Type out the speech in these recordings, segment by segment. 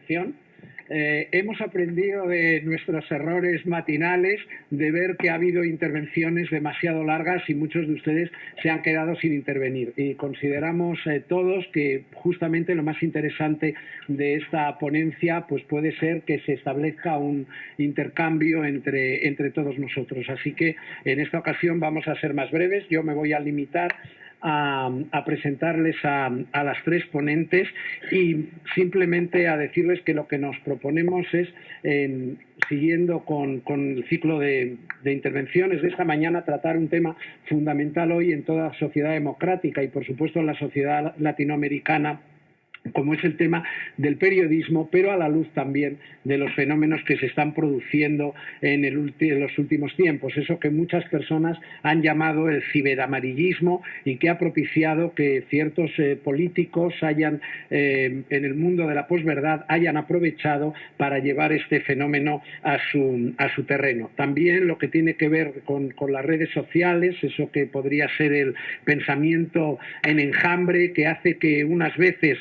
intervención. Hemos aprendido de nuestros errores matinales, de ver que ha habido intervenciones demasiado largas y muchos de ustedes se han quedado sin intervenir. Y consideramos todos que justamente lo más interesante de esta ponencia pues puede ser que se establezca un intercambio entre todos nosotros. Así que en esta ocasión vamos a ser más breves. Yo me voy a limitar a presentarles a las tres ponentes y simplemente a decirles que lo que nos proponemos es, siguiendo con el ciclo de intervenciones de esta mañana, tratar un tema fundamental hoy en toda sociedad democrática y por supuesto en la sociedad latinoamericana, como es el tema del periodismo, pero a la luz también de los fenómenos que se están produciendo en los últimos tiempos, eso que muchas personas han llamado el ciberamarillismo y que ha propiciado que ciertos políticos hayan, en el mundo de la posverdad, hayan aprovechado para llevar este fenómeno a su terreno. También lo que tiene que ver con las redes sociales, eso que podría ser el pensamiento en enjambre, que hace que unas veces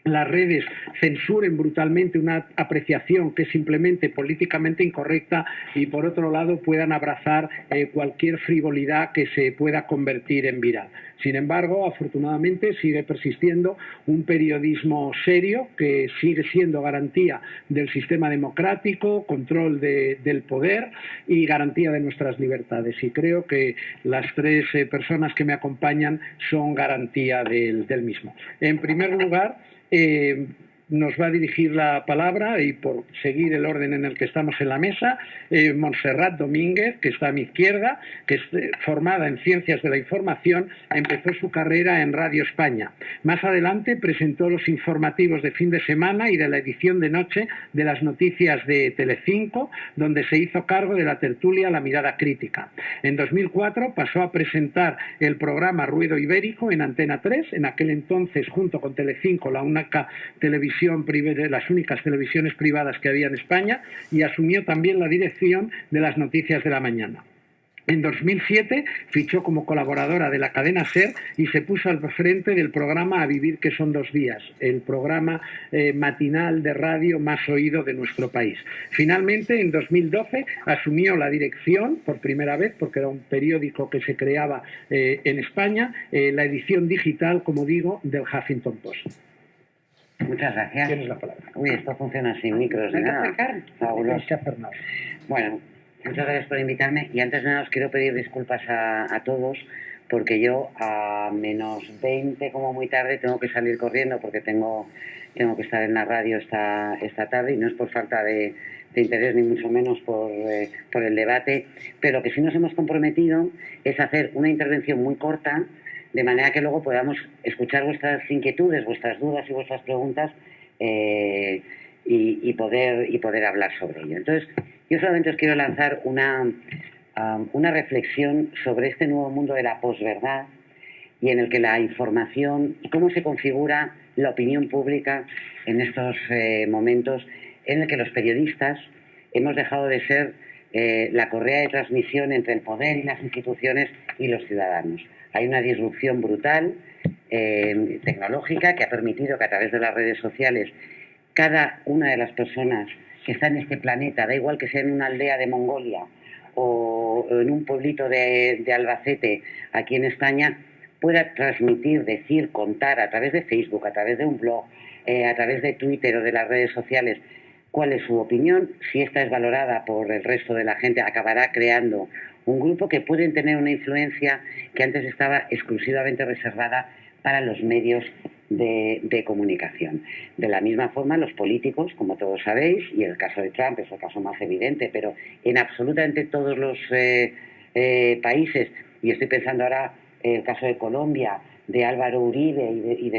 las redes censuren brutalmente una apreciación que es simplemente políticamente incorrecta y por otro lado puedan abrazar cualquier frivolidad que se pueda convertir en viral. Sin embargo, afortunadamente sigue persistiendo un periodismo serio que sigue siendo garantía del sistema democrático, control del poder y garantía de nuestras libertades. Y creo que las tres personas que me acompañan son garantía del mismo. En primer lugar, nos va a dirigir la palabra, y por seguir el orden en el que estamos en la mesa, Montserrat Domínguez, que está a mi izquierda, que es formada en Ciencias de la Información, empezó su carrera en Radio España. Más adelante presentó los informativos de fin de semana y de la edición de noche de las noticias de Telecinco, donde se hizo cargo de la tertulia La Mirada Crítica. En 2004 pasó a presentar el programa Ruedo Ibérico en Antena 3, en aquel entonces junto con Telecinco, la única televisión, las únicas televisiones privadas que había en España, y asumió también la dirección de las noticias de la mañana. En 2007 fichó como colaboradora de la cadena SER y se puso al frente del programa A Vivir, que son 2 días, el programa matinal de radio más oído de nuestro país. Finalmente, en 2012, asumió la dirección, por primera vez, porque era un periódico que se creaba en España, la edición digital, como digo, del Huffington Post. Muchas gracias. Tienes la palabra. Uy, esto funciona sin micros ni nada. Fabuloso. Bueno, muchas gracias por invitarme y antes de nada os quiero pedir disculpas a todos porque yo a menos 20 como muy tarde tengo que salir corriendo porque tengo que estar en la radio esta tarde y no es por falta de interés ni mucho menos por el debate, pero lo que sí nos hemos comprometido es hacer una intervención muy corta de manera que luego podamos escuchar vuestras inquietudes, vuestras dudas y vuestras preguntas y poder hablar sobre ello. Entonces, yo solamente os quiero lanzar una reflexión sobre este nuevo mundo de la posverdad y en el que la información y cómo se configura la opinión pública en estos momentos en el que los periodistas hemos dejado de ser la correa de transmisión entre el poder y las instituciones y los ciudadanos. Hay una disrupción brutal tecnológica que ha permitido que a través de las redes sociales cada una de las personas que está en este planeta, da igual que sea en una aldea de Mongolia o en un pueblito de Albacete aquí en España, pueda transmitir, decir, contar a través de Facebook, a través de un blog, a través de Twitter o de las redes sociales cuál es su opinión. Si esta es valorada por el resto de la gente, acabará creando un grupo que pueden tener una influencia que antes estaba exclusivamente reservada para los medios de comunicación. De la misma forma, los políticos, como todos sabéis, y el caso de Trump es el caso más evidente, pero en absolutamente todos los países, y estoy pensando ahora en el caso de Colombia, de Álvaro Uribe y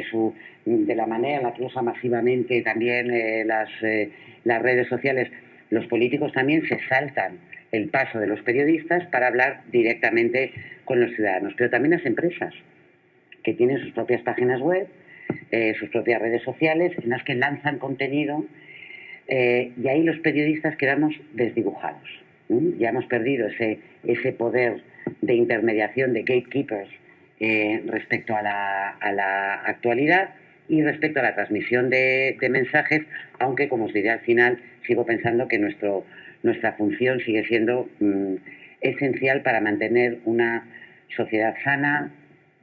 de la manera en la que usa masivamente también las redes sociales, los políticos también se saltan el paso de los periodistas para hablar directamente con los ciudadanos, pero también las empresas, que tienen sus propias páginas web, sus propias redes sociales, en las que lanzan contenido, y ahí los periodistas quedamos desdibujados. Ya hemos perdido ese poder de intermediación, de gatekeepers, respecto a la actualidad, Y respecto a la transmisión de mensajes, aunque, como os diré al final, sigo pensando que nuestra función sigue siendo esencial para mantener una sociedad sana,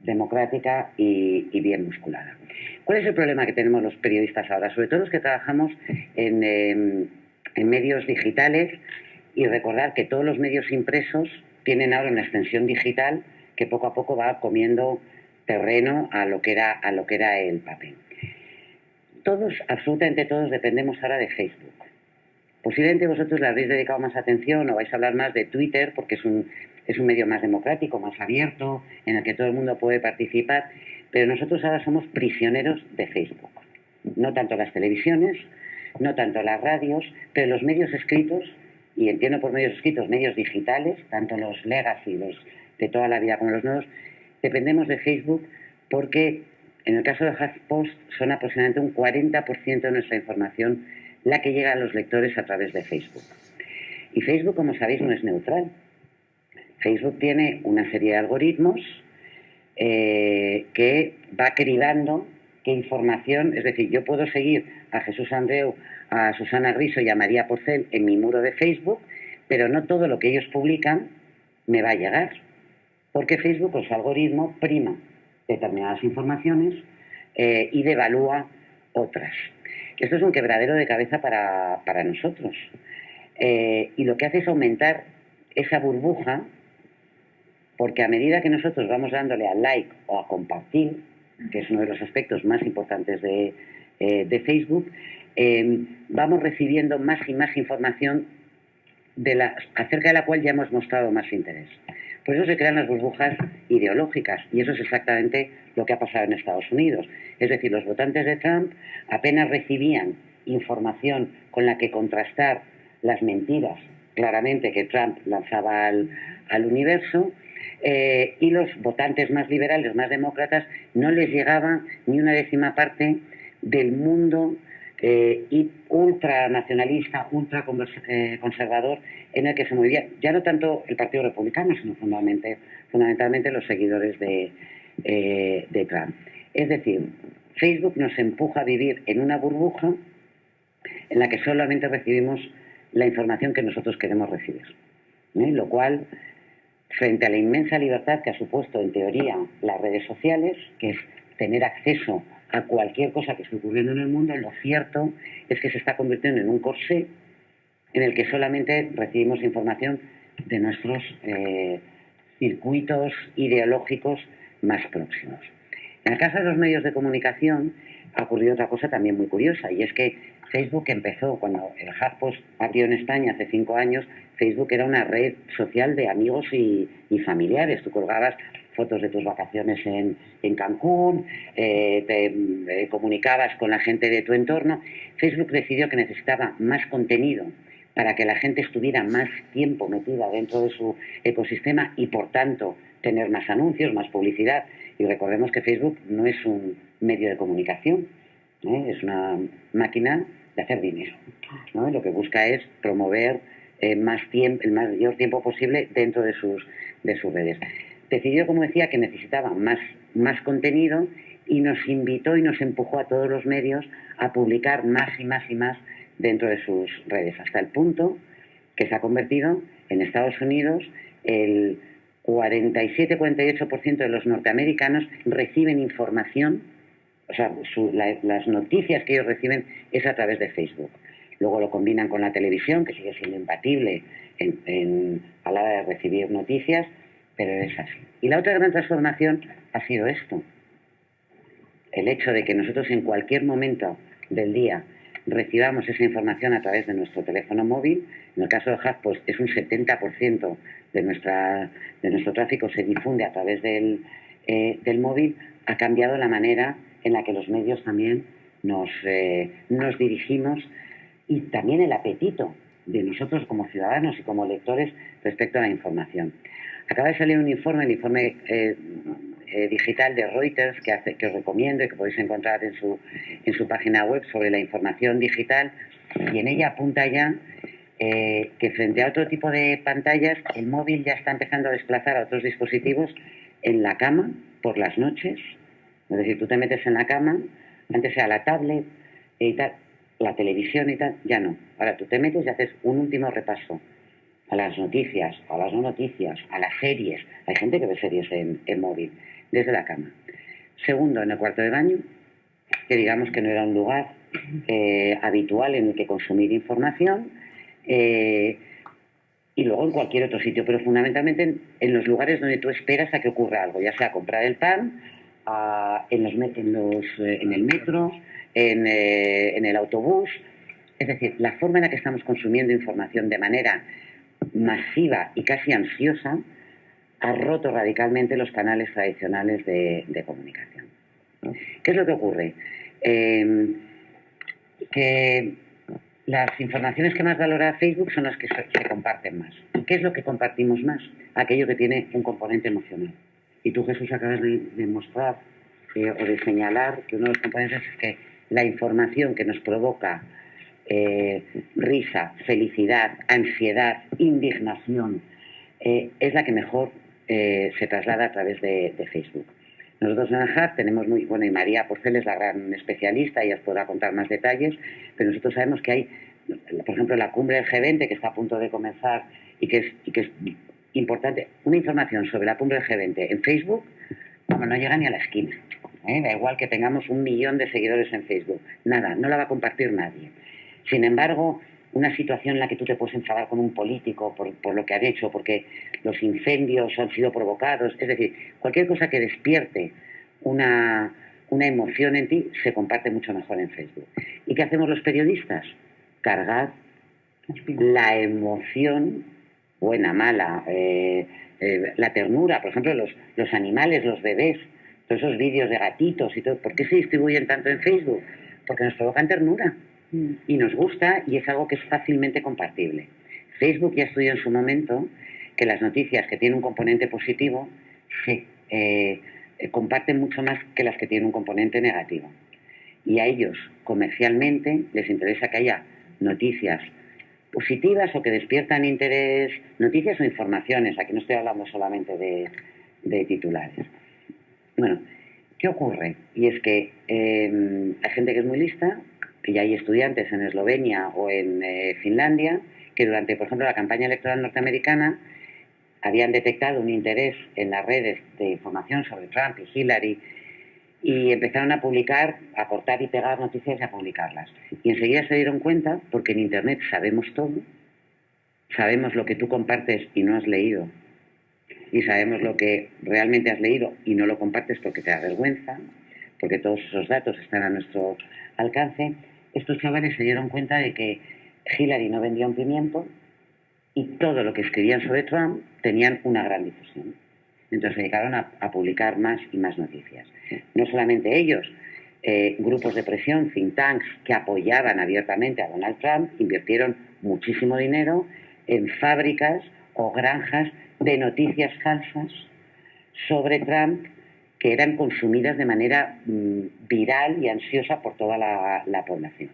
democrática y bien musculada. ¿Cuál es el problema que tenemos los periodistas ahora? Sobre todo los que trabajamos en medios digitales, y recordar que todos los medios impresos tienen ahora una extensión digital que poco a poco va comiendo terreno a lo que era el papel. Todos, absolutamente todos, dependemos ahora de Facebook. Posiblemente vosotros le habréis dedicado más atención o vais a hablar más de Twitter porque es un medio más democrático, más abierto, en el que todo el mundo puede participar, pero nosotros ahora somos prisioneros de Facebook. No tanto las televisiones, no tanto las radios, pero los medios escritos, y entiendo por medios escritos, medios digitales, tanto los legacy, los de toda la vida como los nuevos, dependemos de Facebook porque en el caso de HuffPost son aproximadamente un 40% de nuestra información la que llega a los lectores a través de Facebook. Y Facebook, como sabéis, no es neutral. Facebook tiene una serie de algoritmos que va cribando qué información, es decir, yo puedo seguir a Jesús Andreu, a Susana Griso y a María Porcel en mi muro de Facebook, pero no todo lo que ellos publican me va a llegar, porque Facebook, con su algoritmo, prima determinadas informaciones y devalúa otras. Esto es un quebradero de cabeza para nosotros. Y lo que hace es aumentar esa burbuja, porque a medida que nosotros vamos dándole a like o a compartir, que es uno de los aspectos más importantes de Facebook, vamos recibiendo más y más información acerca de la cual ya hemos mostrado más interés. Por eso se crean las burbujas ideológicas, y eso es exactamente lo que ha pasado en Estados Unidos. Es decir, los votantes de Trump apenas recibían información con la que contrastar las mentiras claramente que Trump lanzaba al universo, y los votantes más liberales, más demócratas, no les llegaba ni una décima parte del mundo y ultranacionalista, ultraconservador en el que se movía, ya no tanto el Partido Republicano, sino fundamentalmente los seguidores de Trump. Es decir, Facebook nos empuja a vivir en una burbuja en la que solamente recibimos la información que nosotros queremos recibir, lo cual, frente a la inmensa libertad que ha supuesto en teoría las redes sociales, que es tener acceso a cualquier cosa que esté ocurriendo en el mundo, lo cierto es que se está convirtiendo en un corsé en el que solamente recibimos información de nuestros circuitos ideológicos más próximos. En el caso de los medios de comunicación ha ocurrido otra cosa también muy curiosa, y es que Facebook empezó cuando el HuffPost abrió en España hace 5 años. Facebook era una red social de amigos y familiares. Tú colgabas fotos de tus vacaciones en Cancún, te comunicabas con la gente de tu entorno. Facebook decidió que necesitaba más contenido para que la gente estuviera más tiempo metida dentro de su ecosistema y, por tanto, tener más anuncios, más publicidad. Y recordemos que Facebook no es un medio de comunicación, es una máquina de hacer dinero, ¿no? Lo que busca es promover el mayor tiempo posible dentro de sus redes. Decidió, como decía, que necesitaba más contenido, y nos invitó y nos empujó a todos los medios a publicar más y más y más dentro de sus redes, hasta el punto que se ha convertido en Estados Unidos el 47-48% de los norteamericanos reciben información, o sea, las noticias que ellos reciben es a través de Facebook. Luego lo combinan con la televisión, que sigue siendo imbatible a la hora de recibir noticias, pero es así. Y la otra gran transformación ha sido esto: el hecho de que nosotros en cualquier momento del día recibamos esa información a través de nuestro teléfono móvil. En el caso de HuffPost es un 70% de nuestro tráfico se difunde a través del móvil. Ha cambiado la manera en la que los medios también nos dirigimos, y también el apetito de nosotros como ciudadanos y como lectores respecto a la información. Acaba de salir un informe, el informe digital de Reuters, que os recomiendo y que podéis encontrar en su página web, sobre la información digital, y en ella apunta ya que frente a otro tipo de pantallas, el móvil ya está empezando a desplazar a otros dispositivos en la cama por las noches. Es decir, tú te metes en la cama, Antes era la tablet y tal, la televisión y tal, ya no. Ahora tú te metes y haces un último repaso a las noticias, a las no noticias, a las series. Hay gente que ve series en móvil, desde la cama. Segundo, en el cuarto de baño, que digamos que no era un lugar habitual en el que consumir información, y luego en cualquier otro sitio, pero fundamentalmente en los lugares donde tú esperas a que ocurra algo, ya sea comprar el pan, en el metro, en el autobús. Es decir, la forma en la que estamos consumiendo información de manera masiva y casi ansiosa ha roto radicalmente los canales tradicionales de comunicación. ¿Qué es lo que ocurre? Que las informaciones que más valora Facebook son las que se comparten más. ¿Qué es lo que compartimos más? Aquello que tiene un componente emocional. Y tú, Jesús, acabas de mostrar o de señalar que uno de los componentes es que la información que nos provoca risa, felicidad, ansiedad, indignación, es la que mejor se traslada a través de Facebook. Nosotros en ANJAR tenemos y María Porcel es la gran especialista, ella os podrá contar más detalles, pero nosotros sabemos que hay, por ejemplo, la cumbre del G20 que está a punto de comenzar y que es importante, una información sobre la cumbre del G20 en Facebook, no llega ni a la esquina. Da igual que tengamos 1 millón de seguidores en Facebook, nada, no la va a compartir nadie. Sin embargo, una situación en la que tú te puedes enfadar con un político por lo que ha hecho, porque los incendios han sido provocados, es decir, cualquier cosa que despierte una emoción en ti se comparte mucho mejor en Facebook. ¿Y qué hacemos los periodistas? Cargar la emoción, buena, mala, la ternura, por ejemplo, los animales, los bebés, todos esos vídeos de gatitos y todo. ¿Por qué se distribuyen tanto en Facebook? Porque nos provocan ternura y nos gusta y es algo que es fácilmente compartible. Facebook ya estudió en su momento que las noticias que tienen un componente positivo se comparten mucho más que las que tienen un componente negativo. Y a ellos, comercialmente, les interesa que haya noticias positivas o que despiertan interés, noticias o informaciones. Aquí no estoy hablando solamente de titulares. Bueno, ¿qué ocurre? Y es que hay gente que es muy lista, que ya hay estudiantes en Eslovenia o en Finlandia, que durante, por ejemplo, la campaña electoral norteamericana habían detectado un interés en las redes de información sobre Trump y Hillary y empezaron a publicar, a cortar y pegar noticias y a publicarlas. Y enseguida se dieron cuenta, porque en Internet sabemos todo, sabemos lo que tú compartes y no has leído, y sabemos lo que realmente has leído y no lo compartes porque te da vergüenza, porque todos esos datos están a nuestro alcance. Estos chavales se dieron cuenta de que Hillary no vendía un pimiento y todo lo que escribían sobre Trump tenían una gran difusión. Entonces se dedicaron a publicar más y más noticias. No solamente ellos, grupos de presión, think tanks, que apoyaban abiertamente a Donald Trump, invirtieron muchísimo dinero en fábricas o granjas de noticias falsas sobre Trump que eran consumidas de manera viral y ansiosa por toda la población.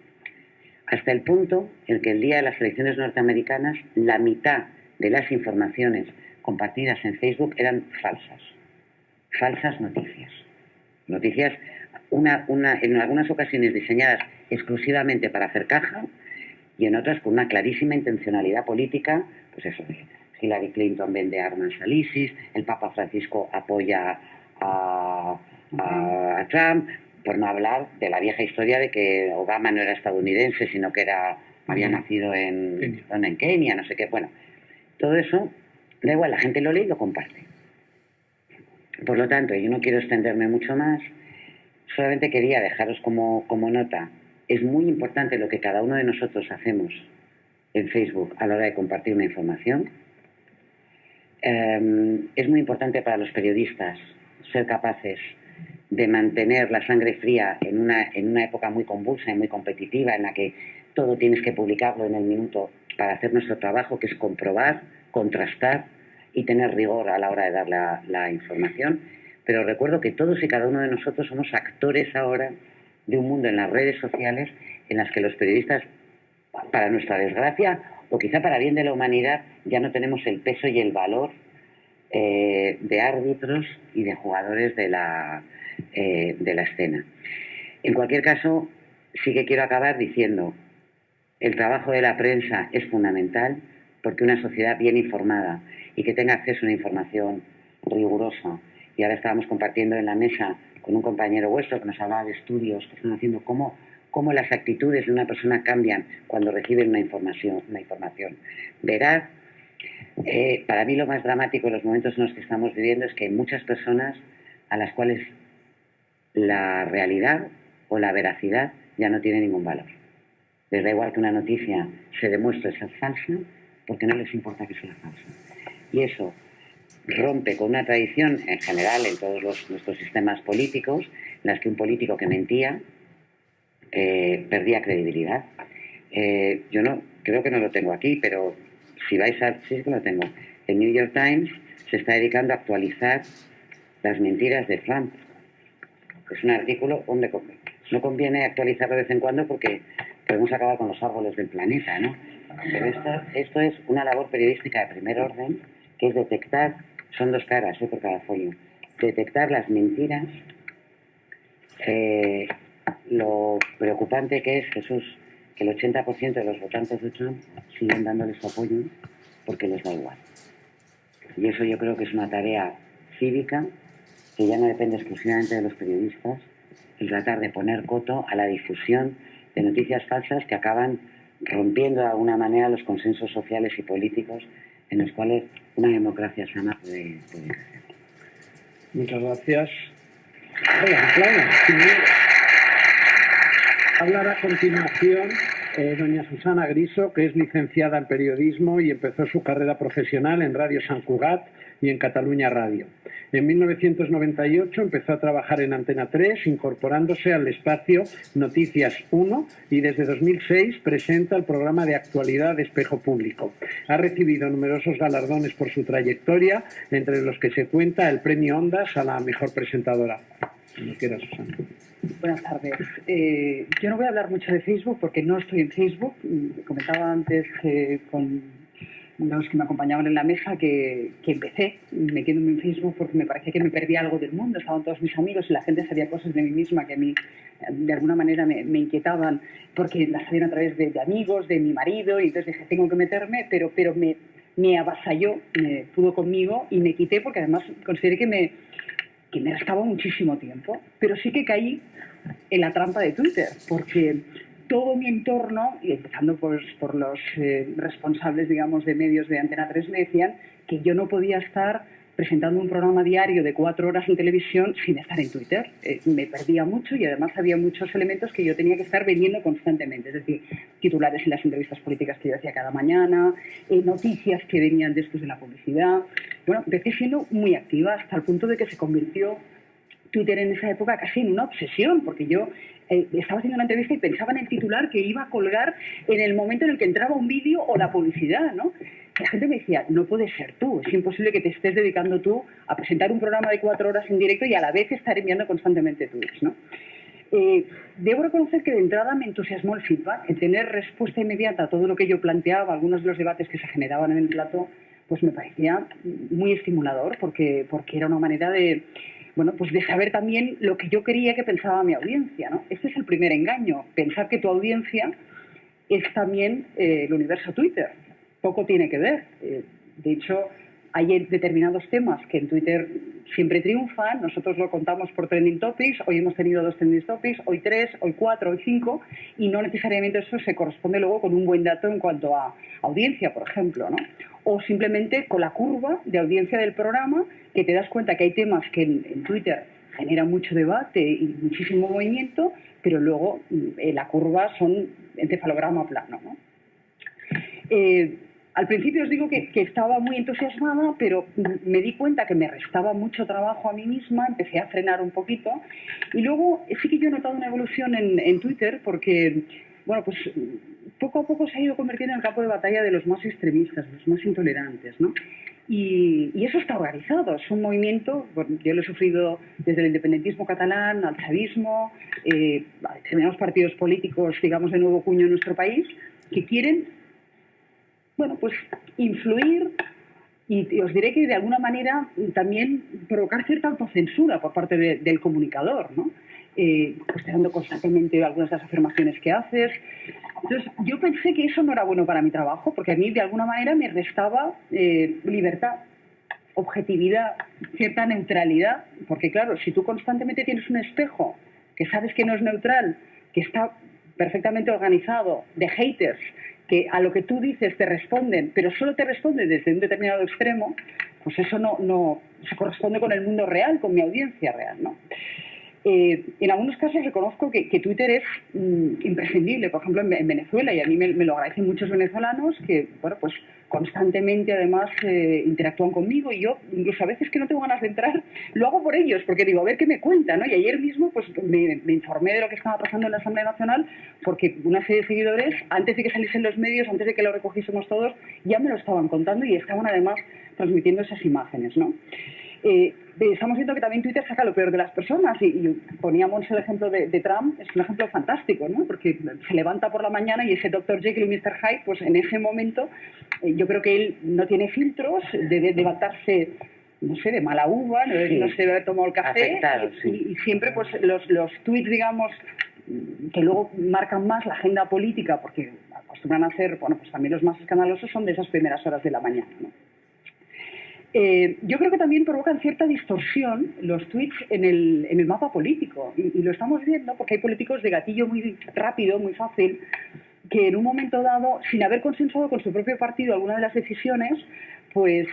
Hasta el punto en que el día de las elecciones norteamericanas, la mitad de las informaciones compartidas en Facebook eran falsas noticias. Noticias, en algunas ocasiones diseñadas exclusivamente para hacer caja y en otras con una clarísima intencionalidad política, pues eso de Hillary Clinton vende armas al ISIS, el Papa Francisco apoya a Trump, por no hablar de la vieja historia de que Obama no era estadounidense, sino que había nacido en Kenia, no sé qué. Bueno, todo eso, da igual, la gente lo lee y lo comparte. Por lo tanto, yo no quiero extenderme mucho más, solamente quería dejaros como nota, es muy importante lo que cada uno de nosotros hacemos en Facebook a la hora de compartir una información. Es muy importante para los periodistas ser capaces de mantener la sangre fría en una época muy convulsa y muy competitiva en la que todo tienes que publicarlo en el minuto para hacer nuestro trabajo, que es comprobar, contrastar y tener rigor a la hora de dar la información. Pero recuerdo que todos y cada uno de nosotros somos actores ahora de un mundo en las redes sociales en las que los periodistas, para nuestra desgracia o quizá para bien de la humanidad, ya no tenemos el peso y el valor de árbitros y de jugadores de la escena. En cualquier caso, sí que quiero acabar diciendo, el trabajo de la prensa es fundamental porque una sociedad bien informada y que tenga acceso a una información rigurosa, y ahora estábamos compartiendo en la mesa con un compañero vuestro que nos hablaba de estudios que están haciendo cómo las actitudes de una persona cambian cuando reciben una información veraz. Para mí lo más dramático en los momentos en los que estamos viviendo es que hay muchas personas a las cuales la realidad o la veracidad ya no tiene ningún valor. Les da igual que una noticia se demuestre ser falsa porque no les importa que sea falsa. Y eso rompe con una tradición en general en todos nuestros sistemas políticos en las que un político que mentía perdía credibilidad. Yo no creo que no lo tengo aquí, pero si vais a... Sí que lo tengo. El New York Times se está dedicando a actualizar las mentiras de Trump. Es un artículo donde no conviene actualizarlo de vez en cuando porque podemos acabar con los árboles del planeta, ¿no? Pero esto es una labor periodística de primer orden, que es detectar, son 2 caras por cada folio, detectar las mentiras. Lo preocupante que es, Jesús, que el 80% de los votantes de Trump siguen dándole su apoyo porque les da igual. Y eso yo creo que es una tarea cívica que ya no depende exclusivamente de los periodistas, el tratar de poner coto a la difusión de noticias falsas que acaban rompiendo de alguna manera los consensos sociales y políticos en los cuales una democracia sana puede crecer. Muchas gracias. Hablar a continuación doña Susana Griso, que es licenciada en periodismo y empezó su carrera profesional en Radio Sant Cugat y en Cataluña Radio. En 1998 empezó a trabajar en Antena 3, incorporándose al espacio Noticias 1, y desde 2006 presenta el programa de actualidad de Espejo Público. Ha recibido numerosos galardones por su trayectoria, entre los que se cuenta el premio Ondas a la mejor presentadora. Como quiera, Susana. Buenas tardes. Yo no voy a hablar mucho de Facebook porque no estoy en Facebook. Comentaba antes con los que me acompañaban en la mesa que empecé metiéndome en Facebook porque me parecía que me perdía algo del mundo. Estaban todos mis amigos y la gente sabía cosas de mí misma que a mí de alguna manera me inquietaban porque las sabían a través de amigos, de mi marido, y entonces dije, tengo que meterme, pero me avasalló, me pudo conmigo y me quité porque además consideré que me restaba muchísimo tiempo, pero sí que caí en la trampa de Twitter, porque todo mi entorno, y empezando por los responsables, digamos, de medios de Antena 3, me decían que yo no podía estar presentando un programa diario de 4 horas en televisión sin estar en Twitter. Me perdía mucho y además había muchos elementos que yo tenía que estar vendiendo constantemente, es decir, titulares en las entrevistas políticas que yo hacía cada mañana, noticias que venían después de la publicidad. Bueno, empecé siendo muy activa hasta el punto de que se convirtió Twitter en esa época casi en una obsesión, porque yo estaba haciendo una entrevista y pensaba en el titular que iba a colgar en el momento en el que entraba un vídeo o la publicidad, ¿no? La gente me decía, no puedes ser tú, es imposible que te estés dedicando tú a presentar un programa de 4 horas en directo y a la vez estar enviando constantemente tweets, ¿no? Debo reconocer que de entrada me entusiasmó el feedback, el tener respuesta inmediata a todo lo que yo planteaba, algunos de los debates que se generaban en el plató, pues me parecía muy estimulador porque era una manera de saber también lo que yo quería que pensaba mi audiencia, ¿no? Este es el primer engaño, pensar que tu audiencia es también el universo Twitter. Poco tiene que ver. De hecho, hay determinados temas que en Twitter siempre triunfan. Nosotros lo contamos por trending topics. Hoy hemos tenido 2 trending topics, hoy 3, hoy 4, hoy 5, y no necesariamente eso se corresponde luego con un buen dato en cuanto a audiencia, por ejemplo, ¿no? O simplemente con la curva de audiencia del programa, que te das cuenta que hay temas que en Twitter generan mucho debate y muchísimo movimiento, pero luego la curva son encefalograma plano, ¿no? Al principio os digo que estaba muy entusiasmada, pero me di cuenta que me restaba mucho trabajo a mí misma, empecé a frenar un poquito, y luego sí que yo he notado una evolución en Twitter porque, bueno, pues poco a poco se ha ido convirtiendo en el campo de batalla de los más extremistas, de los más intolerantes, ¿no? Y eso está organizado, es un movimiento, bueno, yo lo he sufrido desde el independentismo catalán al chavismo, determinados partidos políticos, digamos, de nuevo cuño en nuestro país, que quieren, bueno, pues influir, y os diré que de alguna manera también provocar cierta autocensura por parte del comunicador, ¿no? cuestionando constantemente algunas de las afirmaciones que haces. Entonces, yo pensé que eso no era bueno para mi trabajo, porque a mí de alguna manera me restaba libertad, objetividad, cierta neutralidad, porque claro, si tú constantemente tienes un espejo que sabes que no es neutral, que está perfectamente organizado, de haters, que a lo que tú dices te responden, pero solo te responden desde un determinado extremo, pues eso no se corresponde con el mundo real, con mi audiencia real, ¿no? En algunos casos reconozco que Twitter es imprescindible, por ejemplo en Venezuela, y a mí me lo agradecen muchos venezolanos que, bueno, pues constantemente además interactúan conmigo, y yo incluso a veces que no tengo ganas de entrar, lo hago por ellos, porque digo, a ver qué me cuentan, ¿no? Y ayer mismo pues me informé de lo que estaba pasando en la Asamblea Nacional, porque una serie de seguidores, antes de que saliesen los medios, antes de que lo recogiésemos todos, ya me lo estaban contando y estaban además transmitiendo esas imágenes, ¿no? Estamos viendo que también Twitter saca lo peor de las personas, y poníamos el ejemplo de Trump, es un ejemplo fantástico, ¿no? Porque se levanta por la mañana y ese Dr. Jekyll y Mr. Hyde, pues en ese momento yo creo que él no tiene filtros, debe levantarse, no sé, de mala uva, no, Sí, no se debe haber tomado el café, afectado, sí. y siempre pues los tweets, digamos, que luego marcan más la agenda política, porque acostumbran a ser, bueno, pues también los más escandalosos son de esas primeras horas de la mañana, ¿no? Yo creo que también provocan cierta distorsión los tweets en el mapa político, y lo estamos viendo porque hay políticos de gatillo muy rápido, muy fácil, que en un momento dado, sin haber consensuado con su propio partido alguna de las decisiones, pues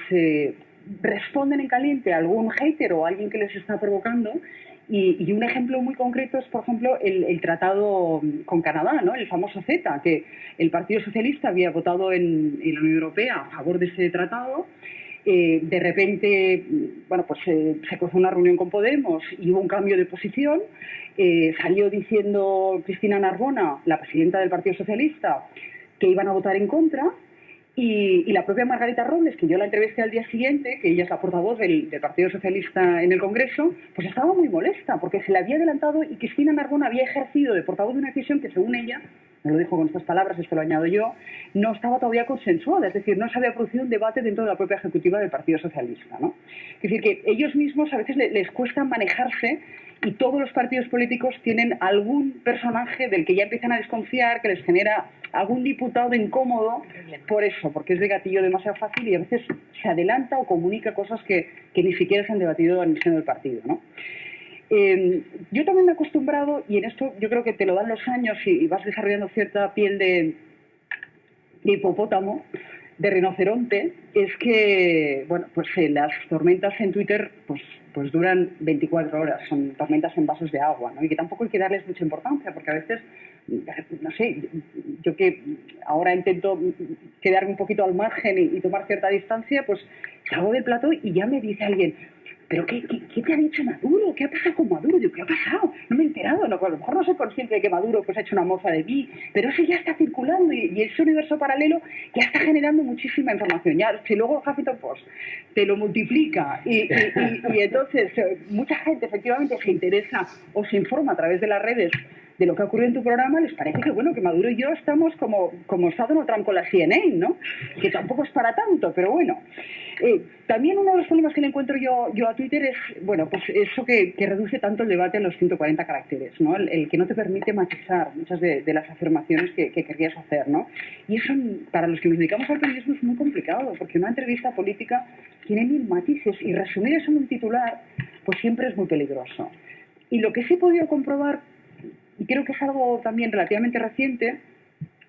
responden en caliente a algún hater o a alguien que les está provocando. Y un ejemplo muy concreto es, por ejemplo, el tratado con Canadá, ¿no? El famoso CETA, que el Partido Socialista había votado en la Unión Europea a favor de ese tratado. De repente, bueno, pues se cruzó una reunión con Podemos y hubo un cambio de posición. Salió diciendo Cristina Narbona, la presidenta del Partido Socialista, que iban a votar en contra, y la propia Margarita Robles, que yo la entrevisté al día siguiente, que ella es la portavoz del Partido Socialista en el Congreso, pues estaba muy molesta porque se le había adelantado y Cristina Narbona había ejercido de portavoz de una decisión que, según ella, me lo dijo con estas palabras, esto lo añado yo, no estaba todavía consensuada, es decir, no se había producido un debate dentro de la propia ejecutiva del Partido Socialista, ¿no? Es decir, que ellos mismos a veces les cuesta manejarse, y todos los partidos políticos tienen algún personaje del que ya empiezan a desconfiar, que les genera algún diputado incómodo por eso, porque es de gatillo demasiado fácil y a veces se adelanta o comunica cosas que ni siquiera se han debatido en el seno del partido, ¿no? Yo también me he acostumbrado, y en esto yo creo que te lo dan los años y vas desarrollando cierta piel de hipopótamo, de rinoceronte, es que, bueno, pues las tormentas en Twitter pues duran 24 horas, son tormentas en vasos de agua, ¿no? Y que tampoco hay que darles mucha importancia, porque a veces, no sé, yo que ahora intento quedarme un poquito al margen y tomar cierta distancia, pues salgo del plató y ya me dice alguien: ¿pero qué te ha dicho Maduro? ¿Qué ha pasado con Maduro? Digo, ¿qué ha pasado? No me he enterado. No, a lo mejor no soy consciente de que Maduro pues ha hecho una mofa de mí, pero eso ya está circulando, y ese universo paralelo ya está generando muchísima información. Ya, si luego Huffington Post te lo multiplica y entonces mucha gente efectivamente se interesa o se informa a través de las redes de lo que ha ocurrido en tu programa, les parece que, bueno, que Maduro y yo estamos como Donald Trump con la CNN, ¿no? Que tampoco es para tanto, pero bueno. También uno de los problemas que le encuentro yo a Twitter es, bueno, pues eso que reduce tanto el debate a los 140 caracteres, ¿no? El que no te permite matizar muchas de las afirmaciones que querrías hacer, ¿no? Y eso, para los que nos dedicamos al periodismo, es muy complicado, porque una entrevista política tiene 1000 matices, y resumir eso en un titular, pues siempre es muy peligroso. Y lo que sí he podido comprobar, y creo que es algo también relativamente reciente,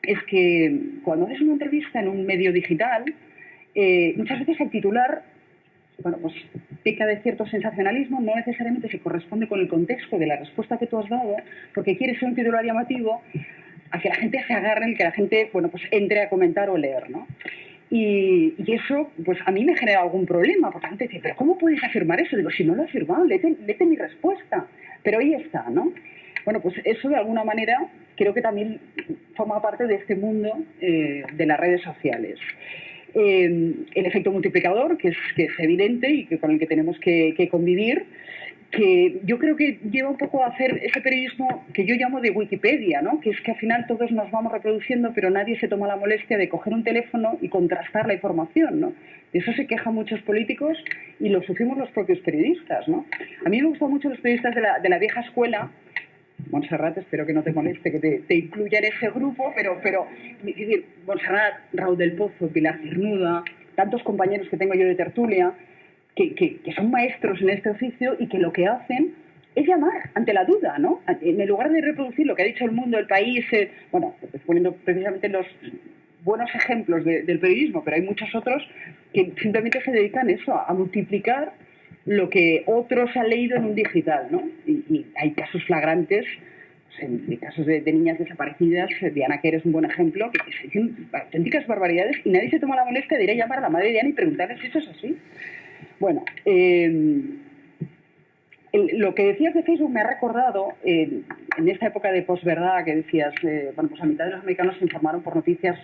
es que cuando haces una entrevista en un medio digital, muchas veces el titular, bueno, pues peca de cierto sensacionalismo, no necesariamente se corresponde con el contexto de la respuesta que tú has dado, porque quieres ser un titular llamativo a que la gente se agarre, y que la gente, bueno, pues entre a comentar o leer, ¿no? Y eso, pues a mí me genera algún problema, porque la gente dice: ¿pero cómo puedes afirmar eso? Digo, si no lo he afirmado, léete mi respuesta. Pero ahí está, ¿no? Bueno, pues eso de alguna manera creo que también forma parte de este mundo de las redes sociales. El efecto multiplicador, que es evidente y con el que tenemos que convivir, que yo creo que lleva un poco a hacer ese periodismo que yo llamo de Wikipedia, ¿no? Que es que al final todos nos vamos reproduciendo, pero nadie se toma la molestia de coger un teléfono y contrastar la información, ¿no? De eso se quejan muchos políticos y lo sufrimos los propios periodistas, ¿no? A mí me gustan mucho los periodistas de la vieja escuela, Montserrat, espero que no te moleste que te incluya en ese grupo, pero es decir, Montserrat, Raúl del Pozo, Pilar Cernuda, tantos compañeros que tengo yo de tertulia, que son maestros en este oficio y que lo que hacen es llamar ante la duda, ¿no? En lugar de reproducir lo que ha dicho el mundo, el país, bueno, poniendo precisamente los buenos ejemplos del periodismo, pero hay muchos otros que simplemente se dedican a eso, a multiplicar lo que otros han leído en un digital, ¿no? Y hay casos flagrantes, pues, en casos de niñas desaparecidas, Diana, que eres un buen ejemplo, que se dicen auténticas barbaridades y nadie se toma la molestia de ir a llamar a la madre de Diana y preguntarle si eso es así. Bueno, lo que decías de Facebook me ha recordado, en esta época de posverdad que decías, bueno, pues a mitad de los americanos se informaron por noticias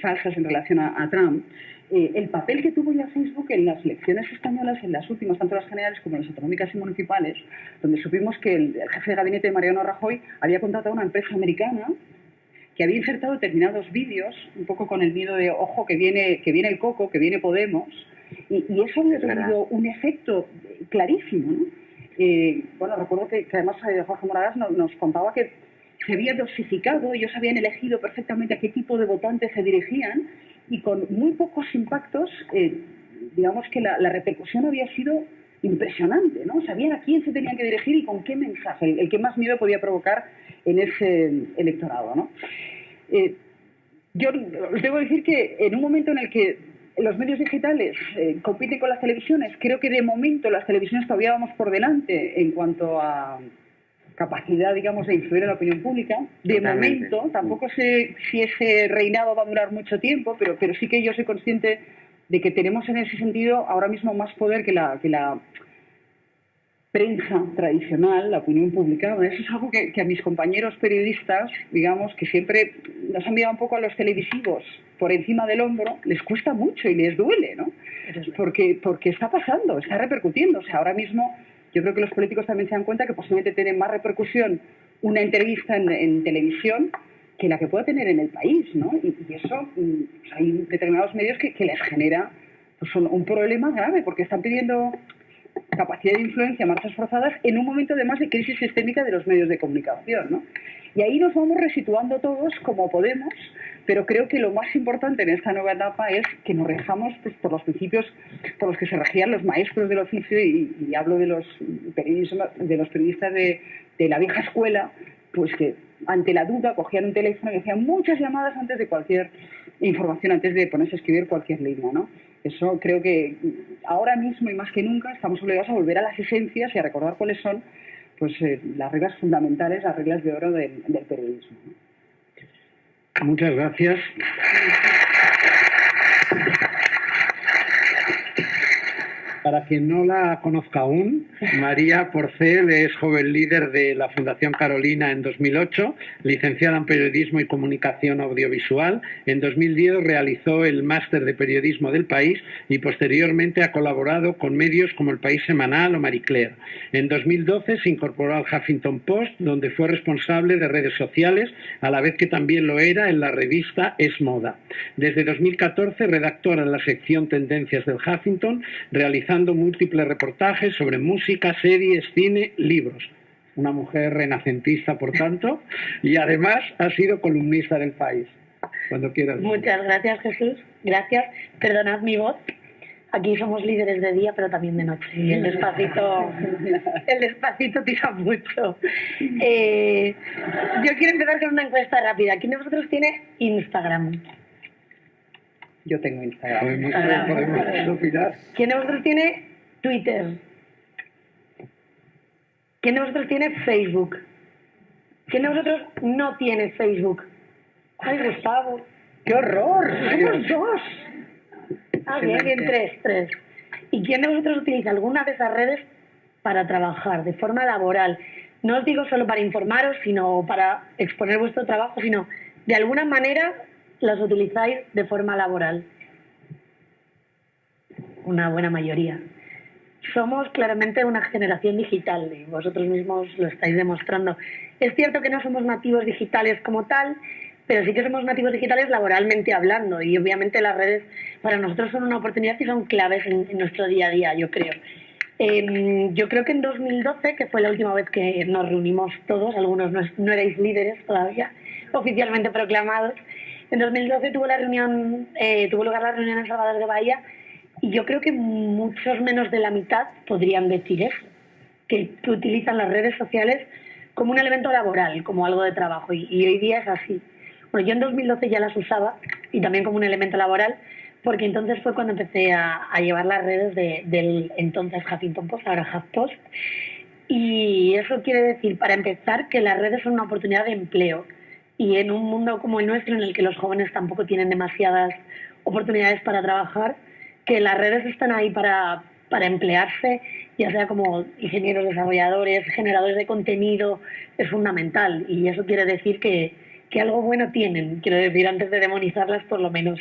falsas en relación a Trump, el papel que tuvo ya Facebook en las elecciones españolas, en las últimas, tanto las generales como las autonómicas y municipales, donde supimos que el jefe de gabinete de Mariano Rajoy había contratado a una empresa americana que había insertado determinados vídeos, un poco con el miedo de, ojo, que viene el Coco, que viene Podemos, y eso había tenido un efecto clarísimo, ¿no? Bueno, recuerdo que además Jorge Moragas nos contaba que se había dosificado, ellos habían elegido perfectamente a qué tipo de votantes se dirigían y con muy pocos impactos, digamos que la repercusión había sido impresionante, ¿no? Sabían a quién se tenían que dirigir y con qué mensaje, el que más miedo podía provocar en ese electorado, ¿no? Yo os debo decir que en un momento en el que los medios digitales compiten con las televisiones, creo que de momento las televisiones todavía vamos por delante en cuanto a capacidad, digamos, de influir en la opinión pública. De Totalmente. momento, tampoco sé si ese reinado va a durar mucho tiempo, pero sí que yo soy consciente de que tenemos en ese sentido ahora mismo más poder que la prensa tradicional, la opinión pública. Eso es algo que a mis compañeros periodistas, digamos, que siempre nos han mirado un poco a los televisivos por encima del hombro, les cuesta mucho y les duele, ¿no? Porque está pasando, está repercutiendo. O sea, ahora mismo yo creo que los políticos también se dan cuenta que posiblemente tienen más repercusión una entrevista en televisión que la que pueda tener en el país, ¿no? Y eso, pues hay determinados medios que les genera pues, un problema grave, porque están pidiendo capacidad de influencia, marchas forzadas, en un momento además de crisis sistémica de los medios de comunicación, ¿no? Y ahí nos vamos resituando todos como podemos, pero creo que lo más importante en esta nueva etapa es que nos regamos pues, por los principios por los que se regían los maestros del oficio, y hablo de los periodistas de la vieja escuela, pues que ante la duda cogían un teléfono y hacían muchas llamadas antes de cualquier información, antes de ponerse a escribir cualquier línea, ¿no? Eso creo que ahora mismo y más que nunca estamos obligados a volver a las esencias y a recordar cuáles son pues, las reglas fundamentales, las reglas de oro del periodismo, ¿no? Muchas gracias. Para quien no la conozca aún, María Porcel es joven líder de la Fundación Carolina en 2008, licenciada en Periodismo y Comunicación Audiovisual. En 2010 realizó el Máster de Periodismo del País y posteriormente ha colaborado con medios como El País Semanal o Marie Claire. En 2012 se incorporó al Huffington Post, donde fue responsable de redes sociales, a la vez que también lo era en la revista Es Moda. Desde 2014, redactora en la sección Tendencias del Huffington, realizando múltiples reportajes sobre música, series, cine, libros. Una mujer renacentista, por tanto, y además ha sido columnista del País. Cuando quieras. Muchas gracias, Jesús. Gracias. Perdonad mi voz. Aquí somos líderes de día, pero también de noche. Y el despacito tira mucho. Yo quiero empezar con una encuesta rápida. ¿Quién de vosotros tiene Instagram? Yo tengo Instagram. Podemos opinar. ¿Quién de vosotros tiene Twitter? ¿Quién de vosotros tiene Facebook? ¿Quién de vosotros no tiene Facebook? ¡Ay, Gustavo! ¡Qué horror! ¡Somos dos! Ah, bien, tres. ¿Y quién de vosotros utiliza alguna de esas redes para trabajar, de forma laboral? No os digo solo para informaros, sino para exponer vuestro trabajo, sino de alguna manera las utilizáis de forma laboral. Una buena mayoría. Somos claramente una generación digital y vosotros mismos lo estáis demostrando. Es cierto que no somos nativos digitales como tal, pero sí que somos nativos digitales laboralmente hablando, y obviamente las redes para nosotros son una oportunidad y son claves en nuestro día a día, yo creo. Yo creo que en 2012, que fue la última vez que nos reunimos todos, algunos no erais líderes todavía, oficialmente proclamados. En 2012 tuvo lugar la reunión en Salvador de Bahía, y yo creo que muchos menos de la mitad podrían decir eso, que utilizan las redes sociales como un elemento laboral, como algo de trabajo, y hoy día es así. Bueno, yo en 2012 ya las usaba, y también como un elemento laboral, porque entonces fue cuando empecé a llevar las redes del entonces Huffington Post, ahora HuffPost. Y eso quiere decir, para empezar, que las redes son una oportunidad de empleo. Y en un mundo como el nuestro, en el que los jóvenes tampoco tienen demasiadas oportunidades para trabajar, que las redes están ahí para emplearse, ya sea como ingenieros, desarrolladores, generadores de contenido, es fundamental. Y eso quiere decir que algo bueno tienen, quiero decir, antes de demonizarlas por lo menos.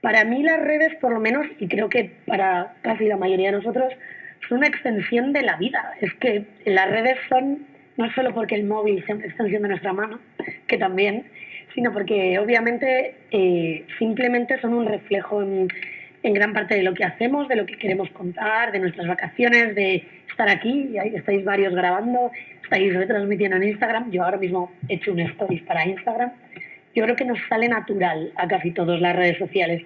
Para mí las redes, por lo menos, y creo que para casi la mayoría de nosotros, son una extensión de la vida. Es que las redes son, no solo porque el móvil sea una extensión de nuestra mano, que también, sino porque obviamente simplemente son un reflejo en gran parte de lo que hacemos, de lo que queremos contar, de nuestras vacaciones, de estar aquí, y ahí estáis varios grabando, estáis retransmitiendo en Instagram. Yo ahora mismo he hecho un stories para Instagram. Yo creo que nos sale natural a casi todos las redes sociales.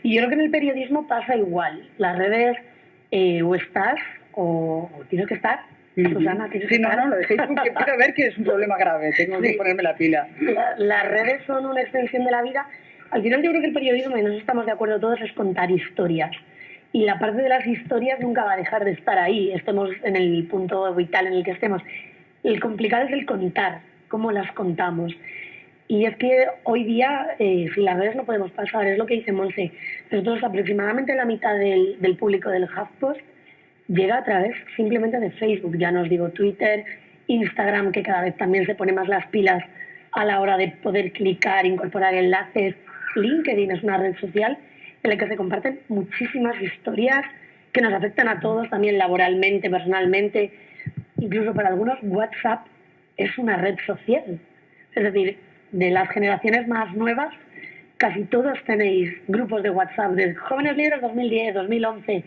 Y yo creo que en el periodismo pasa igual. Las redes o estás o tienes que estar. Susana, tienes que estar. No, lo de Facebook que quiero ver que es un problema grave. Tengo que ponerme la pila. Las redes son una extensión de la vida. Al final yo creo que el periodismo, y nos estamos de acuerdo todos, es contar historias. Y la parte de las historias nunca va a dejar de estar ahí, estemos en el punto vital en el que estemos. El complicado es el contar, cómo las contamos. Y es que hoy día, sin las redes no podemos pasar, es lo que dice Monse. Nosotros aproximadamente la mitad del público del HuffPost llega a través simplemente de Facebook, ya no os digo Twitter, Instagram, que cada vez también se pone más las pilas a la hora de poder clicar, incorporar enlaces. LinkedIn es una red social en la que se comparten muchísimas historias que nos afectan a todos, también laboralmente, personalmente. Incluso para algunos WhatsApp es una red social. Es decir, de las generaciones más nuevas, casi todos tenéis grupos de WhatsApp de Jóvenes Libres 2010, 2011,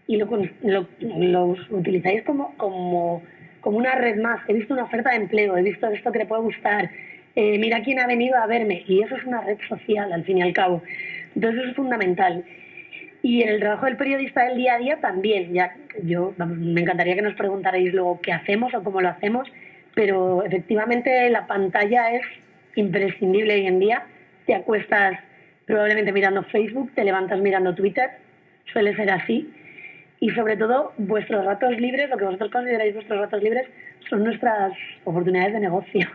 y los utilizáis como una red más. He visto una oferta de empleo, he visto esto que le puede gustar, mira quién ha venido a verme, y eso es una red social al fin y al cabo. Entonces eso es fundamental. Y en el trabajo del periodista del día a día también. Me encantaría que nos preguntarais luego qué hacemos o cómo lo hacemos, pero efectivamente la pantalla es imprescindible hoy en día. Te acuestas probablemente mirando Facebook, te levantas mirando Twitter, suele ser así. Y sobre todo, vuestros ratos libres, lo que vosotros consideráis vuestros ratos libres, son nuestras oportunidades de negocio,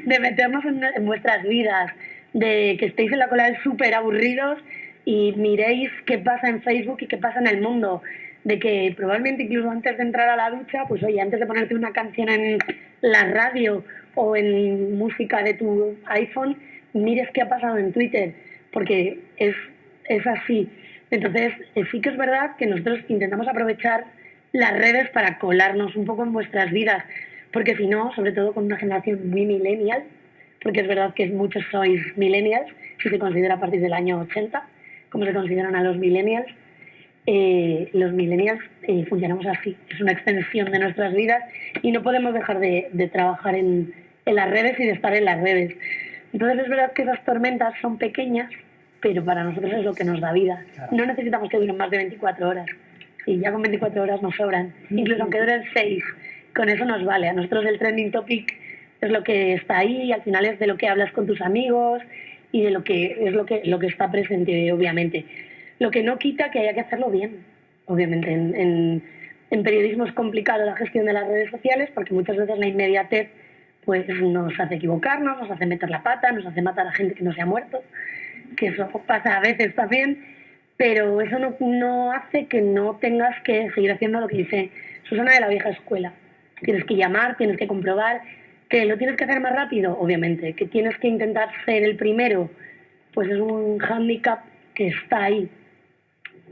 de meternos en vuestras vidas, de que estéis en la cola del súper aburridos y miréis qué pasa en Facebook y qué pasa en el mundo, de que probablemente incluso antes de entrar a la ducha, pues oye, antes de ponerte una canción en la radio o en música de tu iPhone, mires qué ha pasado en Twitter, porque es así. Entonces, sí que es verdad que nosotros intentamos aprovechar las redes para colarnos un poco en vuestras vidas, porque si no, sobre todo con una generación muy millennial, porque es verdad que muchos sois millennials, si se considera a partir del año 80, como se consideran a los millennials funcionamos así, es una extensión de nuestras vidas y no podemos dejar de trabajar en las redes y de estar en las redes. Entonces es verdad que esas tormentas son pequeñas, pero para nosotros es lo que nos da vida. Claro. No necesitamos que duren más de 24 horas. Y ya con 24 horas nos sobran. Incluso aunque duren 6, con eso nos vale. A nosotros el trending topic es lo que está ahí, y al final es de lo que hablas con tus amigos y de lo que es lo que está presente, obviamente. Lo que no quita que haya que hacerlo bien. Obviamente en periodismo es complicado la gestión de las redes sociales porque muchas veces la inmediatez pues nos hace equivocarnos, nos hace meter la pata, nos hace matar a gente que no se ha muerto, que eso pasa a veces también, pero eso no hace que no tengas que seguir haciendo lo que dice Susana de la vieja escuela. Tienes que llamar, tienes que comprobar, que lo tienes que hacer más rápido, obviamente, que tienes que intentar ser el primero, pues es un hándicap que está ahí.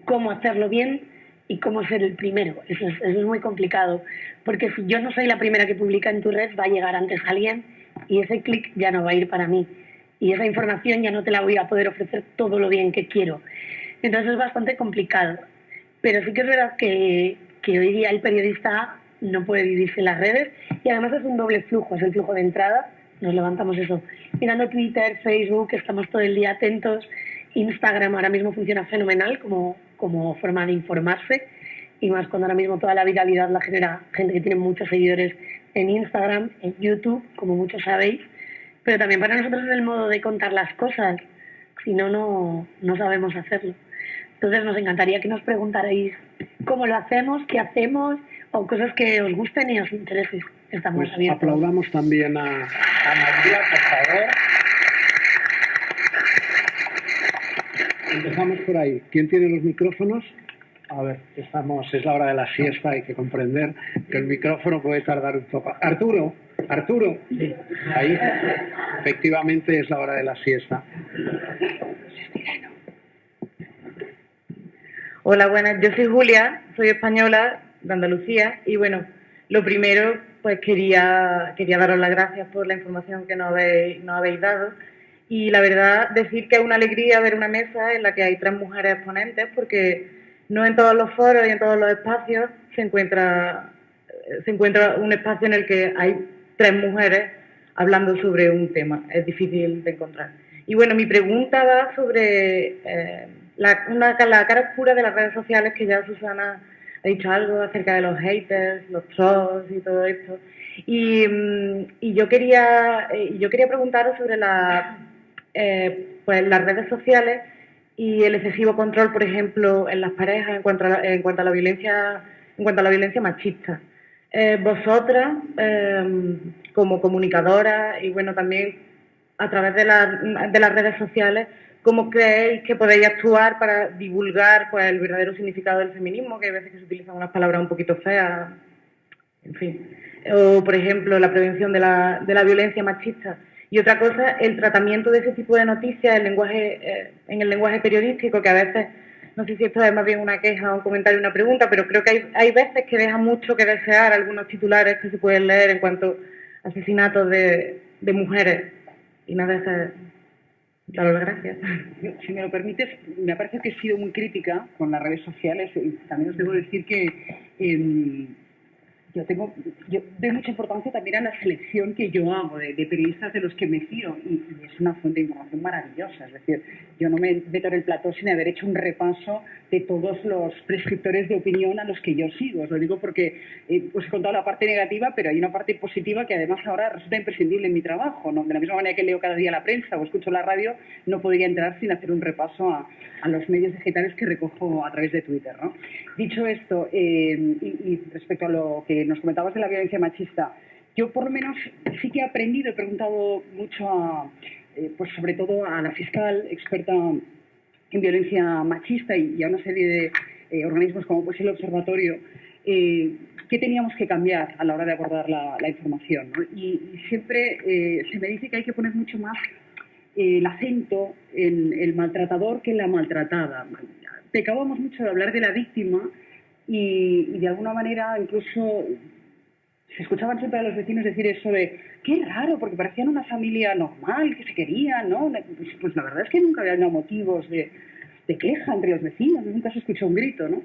Cómo hacerlo bien y cómo ser el primero. Eso es muy complicado, porque si yo no soy la primera que publica en tu red, va a llegar antes alguien y ese clic ya no va a ir para mí. Y esa información ya no te la voy a poder ofrecer todo lo bien que quiero. Entonces es bastante complicado. Pero sí que es verdad que que hoy día el periodista no puede vivir sin las redes y además es un doble flujo, es el flujo de entrada, nos levantamos eso, mirando Twitter, Facebook, estamos todo el día atentos, Instagram ahora mismo funciona fenomenal como forma de informarse y más cuando ahora mismo toda la viralidad la genera gente que tiene muchos seguidores en Instagram, en YouTube, como muchos sabéis, pero también para nosotros es el modo de contar las cosas, si no, no sabemos hacerlo. Entonces nos encantaría que nos preguntarais cómo lo hacemos, qué hacemos o cosas que os gusten y os interesen. Estamos pues abiertos. Aplaudamos también a María, por favor. Empezamos por ahí. ¿Quién tiene los micrófonos? A ver, es la hora de la siesta, hay que comprender que el micrófono puede tardar un poco. Arturo, sí. Ahí, efectivamente es la hora de la siesta. Hola, buenas, yo soy Julia, soy española, de Andalucía, y bueno, lo primero, pues quería daros las gracias por la información que nos habéis dado, y la verdad, decir que es una alegría ver una mesa en la que hay 3 mujeres exponentes, porque no en todos los foros y en todos los espacios se encuentra un espacio en el que hay 3 mujeres hablando sobre un tema, es difícil de encontrar. Y bueno, mi pregunta va sobre la cara oscura de las redes sociales, que ya Susana ha dicho algo acerca de los haters, los trolls y todo esto. Y yo quería preguntaros sobre pues las redes sociales y el excesivo control, por ejemplo, en las parejas en cuanto a la violencia machista. Vosotras, como comunicadoras y bueno, también a través de las redes sociales, ¿cómo creéis que podéis actuar para divulgar pues, el verdadero significado del feminismo? Que hay veces que se utilizan unas palabras un poquito feas, en fin. O, por ejemplo, la prevención de la violencia machista. Y otra cosa, el tratamiento de ese tipo de noticias en el lenguaje periodístico, que a veces, no sé si esto es más bien una queja, un comentario, una pregunta, pero creo que hay veces que deja mucho que desear algunos titulares que se pueden leer en cuanto a asesinatos de mujeres. Y nada, daros las gracias. Si me lo permites, me parece que he sido muy crítica con las redes sociales y también os debo decir que yo doy mucha importancia también a la selección que yo hago de periodistas de los que me fío y es una fuente de información maravillosa. Es decir, yo no me meto en el plató sin haber hecho un repaso de todos los prescriptores de opinión a los que yo sigo. Os lo digo porque os he contado la parte negativa, pero hay una parte positiva que además ahora resulta imprescindible en mi trabajo, ¿no? De la misma manera que leo cada día la prensa o escucho la radio, no podría entrar sin hacer un repaso a los medios digitales que recojo a través de Twitter, ¿no? Dicho esto, y respecto a lo que nos comentabas de la violencia machista, yo por lo menos sí que he aprendido, he preguntado mucho pues sobre todo a la fiscal experta en violencia machista y a una serie de organismos como pues el Observatorio, qué teníamos que cambiar a la hora de abordar la información, ¿no? Y siempre se me dice que hay que poner mucho más el acento en el maltratador que en la maltratada. Pecábamos mucho de hablar de la víctima y de alguna manera incluso se escuchaban siempre a los vecinos decir eso de qué raro, porque parecían una familia normal, que se querían, ¿no? Pues la verdad es que nunca había motivos de queja entre los vecinos, nunca se escuchó un grito, ¿no?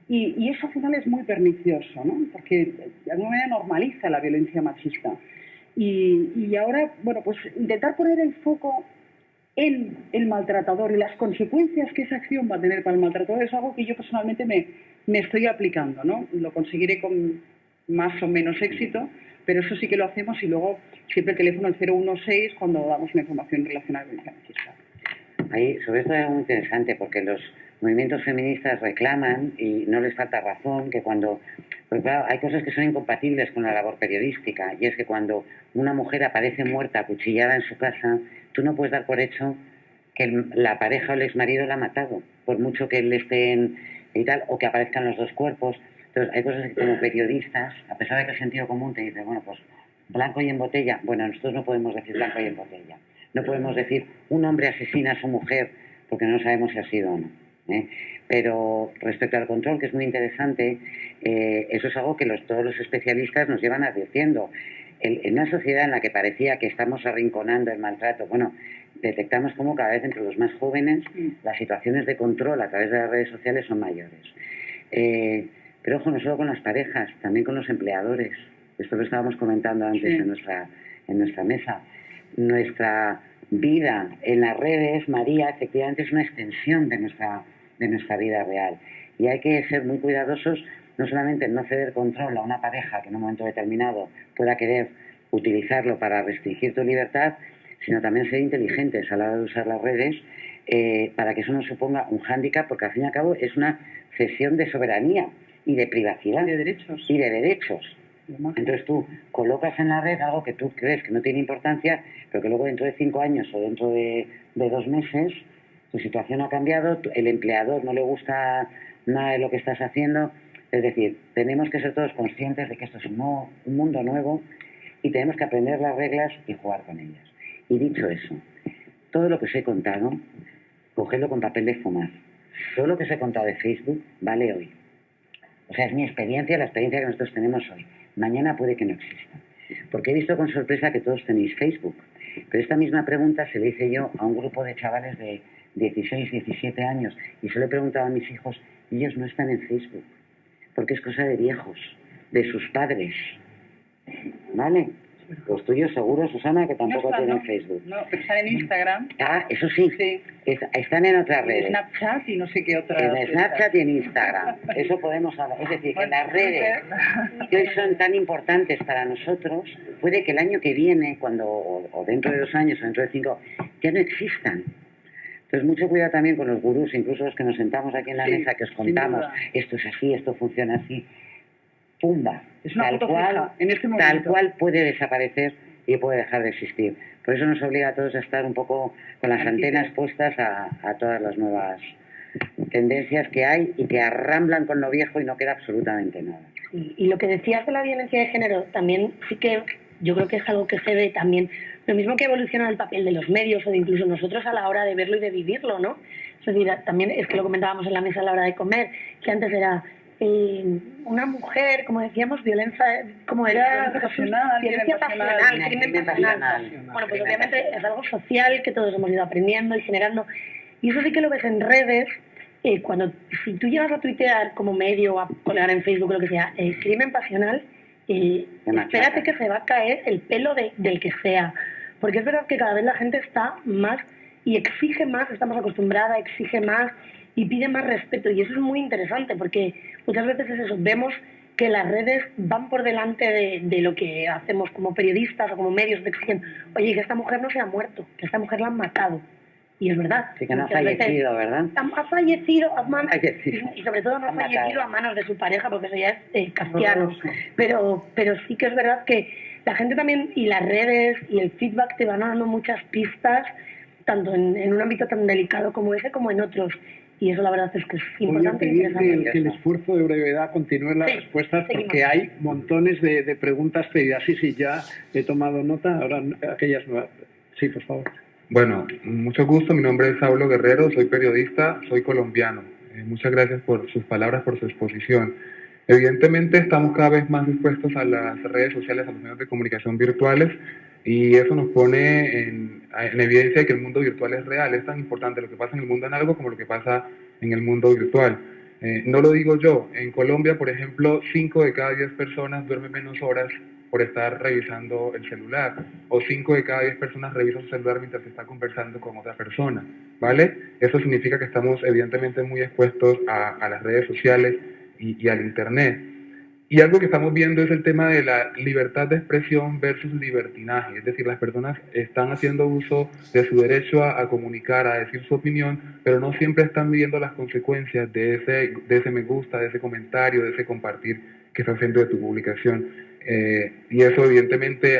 Y eso al final es muy pernicioso, ¿no? Porque de alguna manera normaliza la violencia machista. Y ahora, bueno, pues intentar poner el foco en el maltratador y las consecuencias que esa acción va a tener para el maltratador es algo que yo personalmente me estoy aplicando, ¿no? Lo conseguiré con más o menos éxito, pero eso sí que lo hacemos y luego siempre el teléfono al 016 cuando damos una información relacionada con la violencia. Ahí, sobre esto es muy interesante porque los movimientos feministas reclaman, y no les falta razón, que cuando... Porque claro, hay cosas que son incompatibles con la labor periodística, y es que cuando una mujer aparece muerta, acuchillada en su casa, tú no puedes dar por hecho que la pareja o el exmarido la ha matado, por mucho que él esté y tal, o que aparezcan los dos cuerpos. Entonces, hay cosas que como periodistas, a pesar de que el sentido común te dice, bueno, pues blanco y en botella, bueno, nosotros no podemos decir blanco y en botella. No podemos decir un hombre asesina a su mujer porque no sabemos si ha sido o no. Pero respecto al control, que es muy interesante, eso es algo que todos los especialistas nos llevan advirtiendo. En una sociedad en la que parecía que estamos arrinconando el maltrato, bueno, detectamos cómo cada vez entre los más jóvenes las situaciones de control a través de las redes sociales son mayores. Pero ojo, no solo con las parejas, también con los empleadores. Esto lo estábamos comentando antes en nuestra mesa. Nuestra vida en las redes, María, efectivamente es una extensión de nuestra vida real. Y hay que ser muy cuidadosos, no solamente en no ceder control a una pareja que en un momento determinado pueda querer utilizarlo para restringir tu libertad, sino también ser inteligentes a la hora de usar las redes para que eso no suponga un hándicap, porque al fin y al cabo es una cesión de soberanía y de privacidad. Y de derechos. Y de derechos. Entonces tú colocas en la red algo que tú crees que no tiene importancia, pero que luego dentro de 5 años o dentro de 2 meses tu situación ha cambiado, el empleador no le gusta nada de lo que estás haciendo. Es decir, tenemos que ser todos conscientes de que esto es un mundo nuevo y tenemos que aprender las reglas y jugar con ellas. Y dicho eso, todo lo que os he contado, cogedlo con papel de fumar. Todo lo que os he contado de Facebook vale hoy. O sea, es mi experiencia, la experiencia que nosotros tenemos hoy. Mañana puede que no exista. Porque he visto con sorpresa que todos tenéis Facebook. Pero esta misma pregunta se la hice yo a un grupo de chavales de 16, 17 años. Y se lo he preguntado a mis hijos, y ellos no están en Facebook. Porque es cosa de viejos, de sus padres. ¿Vale? Los tuyos seguro, Susana, que tampoco tienen Facebook. No, pero están en Instagram. Ah, eso sí. Están en otras redes. En Snapchat y no sé qué otras. En Snapchat y en Instagram. Eso podemos hablar. Es decir, que las redes que hoy son tan importantes para nosotros, puede que el año que viene, o dentro de 2 años o dentro de 5, ya no existan. Entonces, mucho cuidado también con los gurús, incluso los que nos sentamos aquí en la mesa, que os contamos, esto es así, esto funciona así. Pumba. Es una foto fija, en este momento. Tal cual puede desaparecer y puede dejar de existir. Por eso nos obliga a todos a estar un poco con las antenas puestas a todas las nuevas tendencias que hay y que arramblan con lo viejo y no queda absolutamente nada. Y lo que decías de la violencia de género, también sí que yo creo que es algo que se ve también, lo mismo que evoluciona el papel de los medios o de incluso nosotros a la hora de verlo y de vivirlo, ¿no? Es decir, también es que lo comentábamos en la mesa a la hora de comer, que antes era una mujer, como decíamos, violencia, como era violencia pasional, crimen pasional. Bueno, pues obviamente es algo social que todos hemos ido aprendiendo y generando. Y eso sí que lo ves en redes, si tú llegas a tuitear como medio, a colgar en Facebook, lo que sea, crimen pasional, espérate que se va a caer el pelo del que sea. Porque es verdad que cada vez la gente está más y exige más, estamos acostumbrada, exige más y pide más respeto, y eso es muy interesante porque muchas veces es eso, vemos que las redes van por delante de lo que hacemos como periodistas o como medios, que exigen, oye, que esta mujer no se ha muerto, que esta mujer la han matado, y es verdad. Sí, que no ha fallecido, ¿verdad? Ha fallecido, y sobre todo no ha fallecido a manos de su pareja, porque eso ya es kafkiano, pero sí que es verdad que la gente también, y las redes y el feedback te van dando muchas pistas, tanto en un ámbito tan delicado como ese, como en otros. Y eso la verdad es que es importante. Voy a pedir que el esfuerzo de brevedad continúe en las respuestas, porque hay montones de preguntas pedidas. Sí, ya he tomado nota. Ahora aquellas nuevas. Sí, por favor. Bueno, mucho gusto. Mi nombre es Saulo Guerrero, soy periodista, soy colombiano. Muchas gracias por sus palabras, por su exposición. Evidentemente estamos cada vez más expuestos a las redes sociales, a los medios de comunicación virtuales, y eso nos pone en evidencia que el mundo virtual es real. Es tan importante lo que pasa en el mundo análogo como lo que pasa en el mundo virtual. No lo digo yo. En Colombia, por ejemplo, 5 de cada 10 personas duermen menos horas por estar revisando el celular, o 5 de cada 10 personas revisan su celular mientras está conversando con otra persona, ¿vale? Eso significa que estamos evidentemente muy expuestos a las redes sociales y al Internet. Y algo que estamos viendo es el tema de la libertad de expresión versus libertinaje. Es decir, las personas están haciendo uso de su derecho a comunicar, a decir su opinión, pero no siempre están midiendo las consecuencias de ese me gusta, de ese comentario, de ese compartir que está haciendo de tu publicación. Y eso evidentemente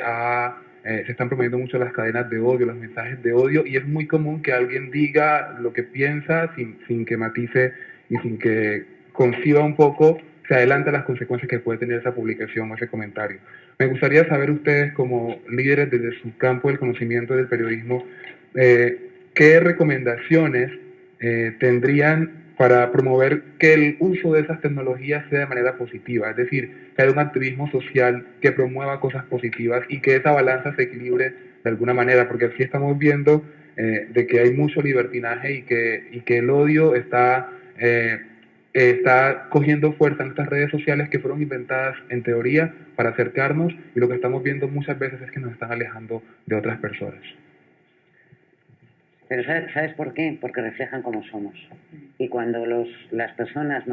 se están promoviendo mucho las cadenas de odio, los mensajes de odio, y es muy común que alguien diga lo que piensa sin que matice y sin que conciba un poco, se adelanta las consecuencias que puede tener esa publicación o ese comentario. Me gustaría saber ustedes, como líderes desde su campo del conocimiento del periodismo, ¿qué recomendaciones tendrían para promover que el uso de esas tecnologías sea de manera positiva? Es decir, que haya un activismo social que promueva cosas positivas y que esa balanza se equilibre de alguna manera, porque aquí estamos viendo de que hay mucho libertinaje y que el odio está está cogiendo fuerza en estas redes sociales que fueron inventadas en teoría para acercarnos, y lo que estamos viendo muchas veces es que nos están alejando de otras personas. Pero ¿sabes por qué? Porque reflejan cómo somos. Y cuando las personas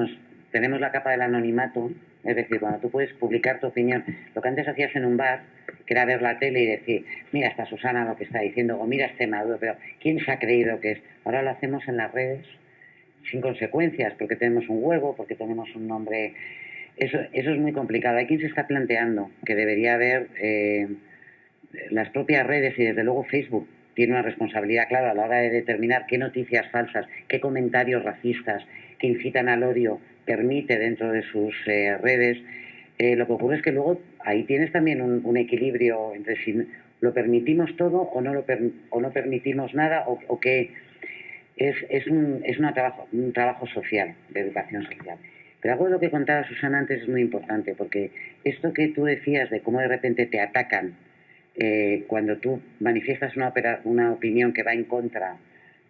tenemos la capa del anonimato, es decir, cuando tú puedes publicar tu opinión, lo que antes hacías en un bar, que era ver la tele y decir, mira esta Susana lo que está diciendo, o mira este Maduro, pero ¿quién se ha creído que es? Ahora lo hacemos en las redes sin consecuencias, porque tenemos un huevo, porque tenemos un nombre. Eso es muy complicado. Hay quien se está planteando que debería haber las propias redes, y desde luego Facebook tiene una responsabilidad clara a la hora de determinar qué noticias falsas, qué comentarios racistas que incitan al odio permite dentro de sus redes. Lo que ocurre es que luego ahí tienes también un equilibrio entre si lo permitimos todo o no permitimos nada, o que es un trabajo social, de educación social. Pero algo de lo que contaba Susana antes es muy importante, porque esto que tú decías de cómo de repente te atacan cuando tú manifiestas una opinión que va en contra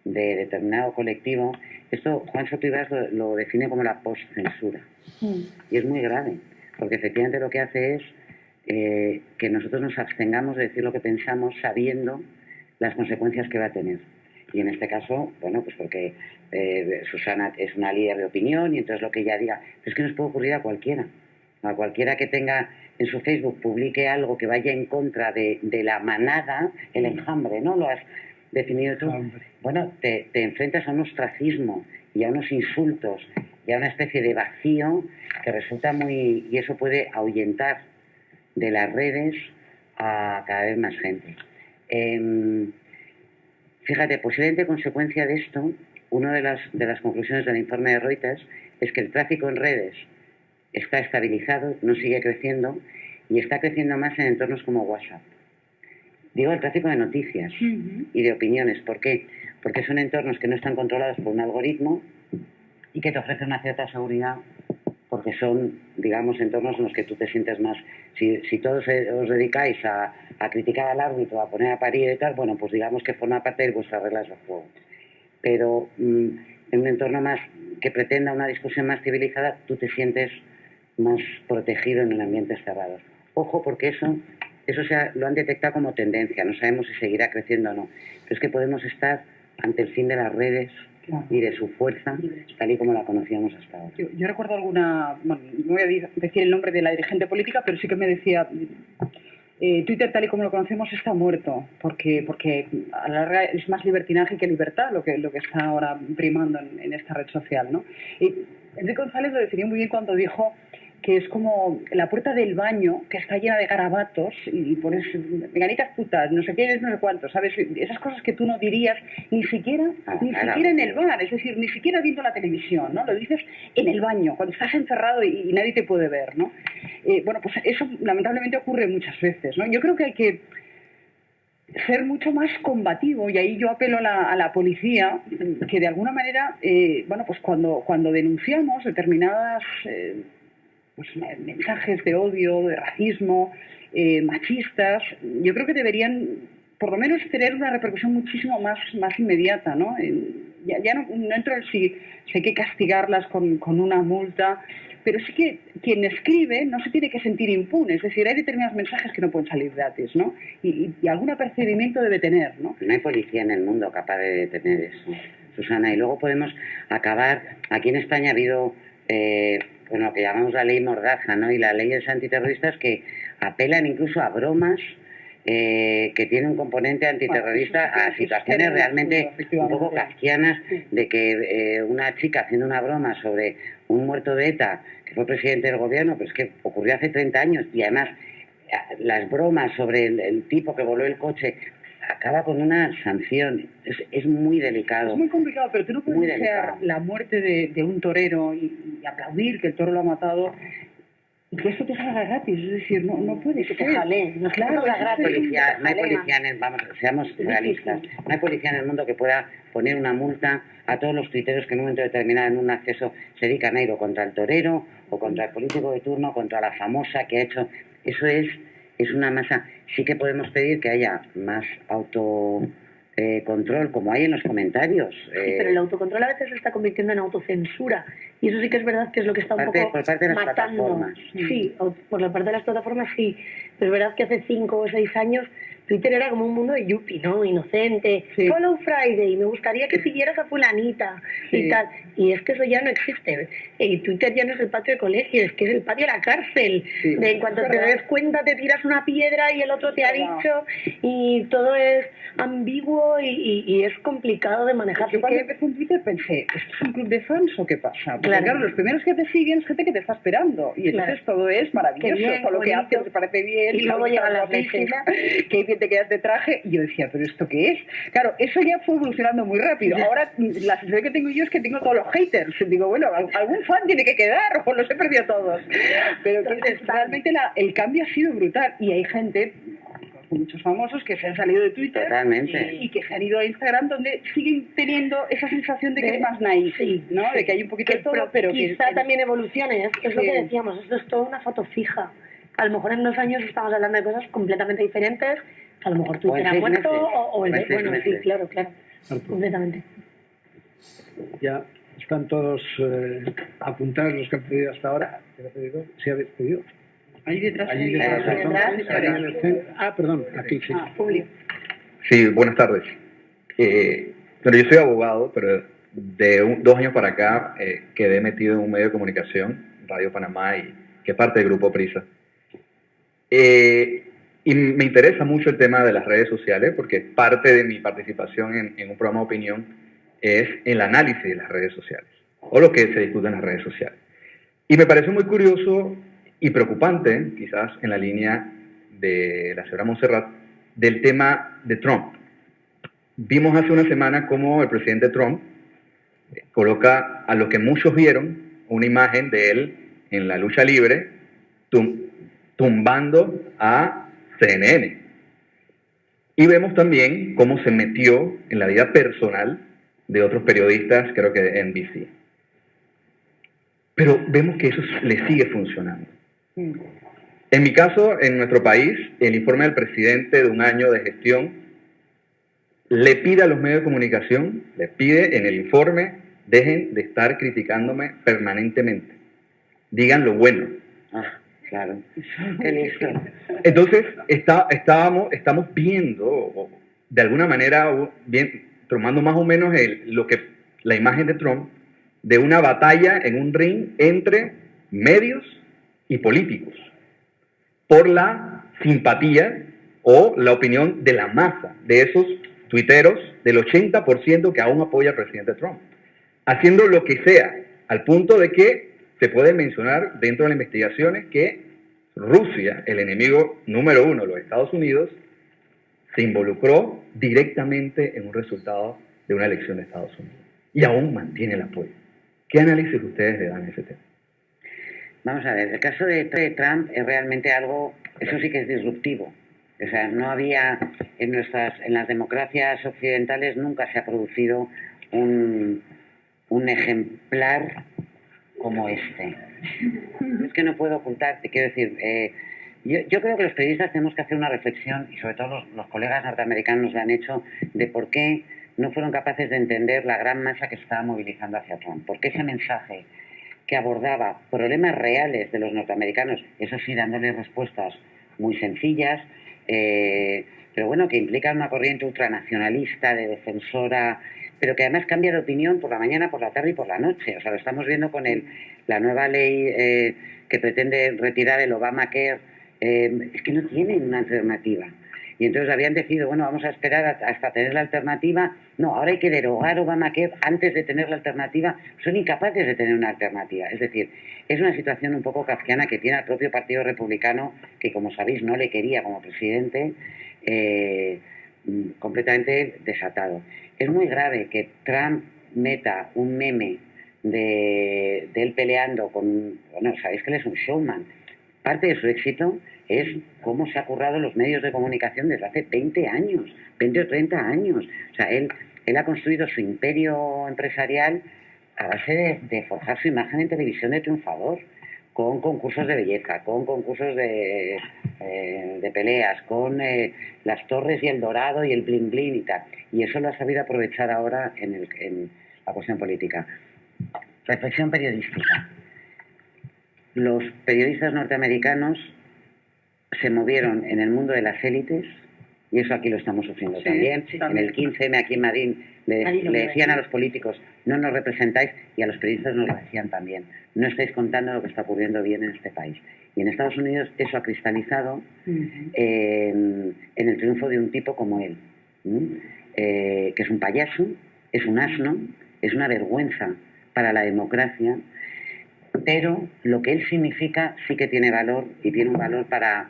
de determinado colectivo, esto Juan Soto Ibas lo define como la postcensura. Y es muy grave, porque efectivamente lo que hace es que nosotros nos abstengamos de decir lo que pensamos sabiendo las consecuencias que va a tener. Y en este caso, bueno, pues porque Susana es una líder de opinión y entonces lo que ella diga, es que nos puede ocurrir a cualquiera que tenga en su Facebook, publique algo que vaya en contra de la manada, el enjambre, ¿no? Lo has definido tú. Bueno, te enfrentas a un ostracismo y a unos insultos y a una especie de vacío que resulta y eso puede ahuyentar de las redes a cada vez más gente. Fíjate, posiblemente consecuencia de esto, una de las conclusiones del informe de Reuters es que el tráfico en redes está estabilizado, no sigue creciendo y está creciendo más en entornos como WhatsApp. Digo, el tráfico de noticias y de opiniones. ¿Por qué? Porque son entornos que no están controlados por un algoritmo y que te ofrecen una cierta seguridad, porque son, digamos, entornos en los que tú te sientes más. Si todos os dedicáis a criticar al árbitro, a poner a parir y tal, bueno, pues digamos que forma parte de vuestras reglas de juego. Pero en un entorno más que pretenda una discusión más civilizada, tú te sientes más protegido en el ambiente cerrado. Ojo, porque eso lo han detectado como tendencia, no sabemos si seguirá creciendo o no, pero es que podemos estar ante el fin de las redes y de su fuerza, tal y como la conocíamos hasta ahora. Yo recuerdo no voy a decir el nombre de la dirigente política, pero sí que me decía, Twitter tal y como lo conocemos está muerto, porque a la larga es más libertinaje que libertad lo que está ahora primando en esta red social, ¿no? Enrique González lo definió muy bien cuando dijo que es como la puerta del baño que está llena de garabatos y pones veganitas putas, no sé qué, no sé cuánto, ¿sabes? Esas cosas que tú no dirías ni siquiera en el bar, es decir, ni siquiera viendo la televisión, ¿no? Lo dices en el baño, cuando estás encerrado y nadie te puede ver, ¿no? Bueno, pues eso lamentablemente ocurre muchas veces, ¿no? Yo creo que hay que ser mucho más combativo, y ahí yo apelo a la policía, que de alguna manera, bueno, pues cuando denunciamos determinadas mensajes de odio, de racismo, machistas, yo creo que deberían por lo menos tener una repercusión muchísimo más inmediata, ¿no? Ya no entro en si hay que castigarlas con una multa, pero sí que quien escribe no se tiene que sentir impune, es decir, hay determinados mensajes que no pueden salir gratis, ¿no? Y algún apercibimiento debe tener, ¿no? No hay policía en el mundo capaz de detener eso, Susana. Y luego podemos acabar, aquí en España ha habido lo que llamamos la ley Mordaza, ¿no? Y las leyes antiterroristas que apelan incluso a bromas que tienen un componente antiterrorista, a situaciones realmente un poco kafkianas, de que una chica haciendo una broma sobre un muerto de ETA, que fue presidente del gobierno, pero es que ocurrió hace 30 años, y además las bromas sobre el tipo que voló el coche, acaba con una sanción. Es muy delicado. Es muy complicado, pero tú no puedes desear la muerte de un torero y aplaudir que el toro lo ha matado y que esto te salga gratis. Es decir, no puede ser. Que te jale. No, claro, no hay policía seamos realistas, no hay policía en el mundo que pueda poner una multa a todos los tuiteros que en un momento determinado en un acceso se dedican a ir o contra el torero o contra el político de turno, contra la famosa que ha hecho. Eso es una masa. Sí que podemos pedir que haya más control, como hay en los comentarios. Sí, pero el autocontrol a veces se está convirtiendo en autocensura. Y eso sí que es verdad que es lo que está un poco por parte de las matando. plataformas. Sí, por la parte de las plataformas sí. Pero es verdad que hace 5 o 6 años Twitter era como un mundo de yuppie, ¿no? Inocente. Sí. Follow Friday, me gustaría que siguieras a fulanita y tal. Y es que eso ya no existe. Y Twitter ya no es el patio de colegio, es que es el patio de la cárcel. Sí. De en cuanto te des cuenta te tiras una piedra y el otro te ha dicho y todo es ambiguo y es complicado de manejar. Yo cuando empecé en Twitter pensé, ¿esto es un club de fans o qué pasa? Porque Claro. claro, los primeros que te siguen es gente que te está esperando. Y entonces todo es maravilloso, Qué bien, todo lo que bonito. haces te parece bien. Y luego llegan las guapísima, que bien te quedas de traje. Y yo decía, ¿pero esto qué es? Claro, eso ya fue evolucionando muy rápido. Ahora la sensación que tengo yo es que tengo todos los haters. Digo, bueno, algún fan tiene que quedar o los he perdido todos. Pero que realmente el cambio ha sido brutal. Y hay gente, muchos famosos que se han salido de Twitter. Totalmente. Y que se han ido a Instagram, donde siguen teniendo esa sensación de que es más naif, sí, ¿no? De que hay un poquito de todo, pero quizá que también evolucione, es lo Sí. que decíamos, esto es toda una foto fija. A lo mejor en 2 años estamos hablando de cosas completamente diferentes, a lo mejor Twitter ha 6 muerto meses. o el O en 6 bueno, sí, meses. claro, Arturo. completamente. Ya están todos apuntados los que han pedido hasta ahora. ¿Quién ha pedido? ¿Sí habéis pedido? ahí detrás. Allí detrás, detrás, detrás, ¿no? Allí en el centro. Ah, perdón, aquí sí. Julio. Sí, buenas tardes. Pero yo soy abogado, pero de 2 años para acá quedé metido en un medio de comunicación, Radio Panamá, y que es parte del Grupo Prisa. Y me interesa mucho el tema de las redes sociales, porque parte de mi participación en un programa de opinión es el análisis de las redes sociales, o lo que se discute en las redes sociales. Y me parece muy curioso y preocupante, quizás en la línea de la señora Montserrat, del tema de Trump. Vimos hace una semana cómo el presidente Trump coloca a lo que muchos vieron una imagen de él en la lucha libre tumbando a CNN. Y vemos también cómo se metió en la vida personal de otros periodistas, creo que de NBC. Pero vemos que eso le sigue funcionando. En mi caso, en nuestro país, el informe del presidente de 1 año de gestión le pide a los medios de comunicación, le pide en el informe, dejen de estar criticándome permanentemente. Digan lo bueno. Ah, claro. Qué listo. Entonces, estamos viendo, de alguna manera, tomando más o menos la imagen de Trump, de una batalla en un ring entre medios y políticos, por la simpatía o la opinión de la masa, de esos tuiteros, del 80% que aún apoya al presidente Trump, haciendo lo que sea, al punto de que se puede mencionar dentro de las investigaciones que Rusia, el enemigo número 1 de los Estados Unidos, se involucró directamente en un resultado de una elección de Estados Unidos y aún mantiene el apoyo. ¿Qué análisis ustedes le dan a ese tema? Vamos a ver, el caso de Trump es realmente algo, eso sí que es disruptivo. O sea, no había en las democracias occidentales nunca se ha producido un ejemplar como este. Es que no puedo ocultarte, quiero decir, yo creo que los periodistas tenemos que hacer una reflexión, y sobre todo los colegas norteamericanos la han hecho, de por qué no fueron capaces de entender la gran masa que se estaba movilizando hacia Trump. Porque ese mensaje que abordaba problemas reales de los norteamericanos, eso sí, dándoles respuestas muy sencillas, pero bueno, que implican una corriente ultranacionalista, de defensora, pero que además cambia de opinión por la mañana, por la tarde y por la noche. O sea, lo estamos viendo con la nueva ley que pretende retirar el Obamacare. Es que no tienen una alternativa. Y entonces habían decidido, bueno, vamos a esperar hasta tener la alternativa. No, ahora hay que derogar Obamacare antes de tener la alternativa. Son incapaces de tener una alternativa. Es decir, es una situación un poco kafkiana que tiene el propio Partido Republicano, que como sabéis no le quería como presidente, completamente desatado. Es muy grave que Trump meta un meme de él peleando con... Bueno, sabéis que él es un showman. Parte de su éxito es cómo se ha currado los medios de comunicación desde hace 20 años, 20 o 30 años. O sea, él ha construido su imperio empresarial a base de forjar su imagen en televisión de triunfador. con concursos de belleza, con concursos de peleas, con las torres y el dorado y el bling bling y tal. Y eso lo ha sabido aprovechar ahora en la cuestión política. Reflexión periodística. Los periodistas norteamericanos se movieron en el mundo de las élites, y eso aquí lo estamos sufriendo también. En el 15M aquí en Madrid le decían a los políticos, no nos representáis, y a los periodistas nos lo decían también, no estáis contando lo que está ocurriendo bien en este país. Y en Estados Unidos eso ha cristalizado en el triunfo de un tipo como él, que es un payaso, es un asno, es una vergüenza para la democracia, pero lo que él significa sí que tiene valor, y tiene un valor para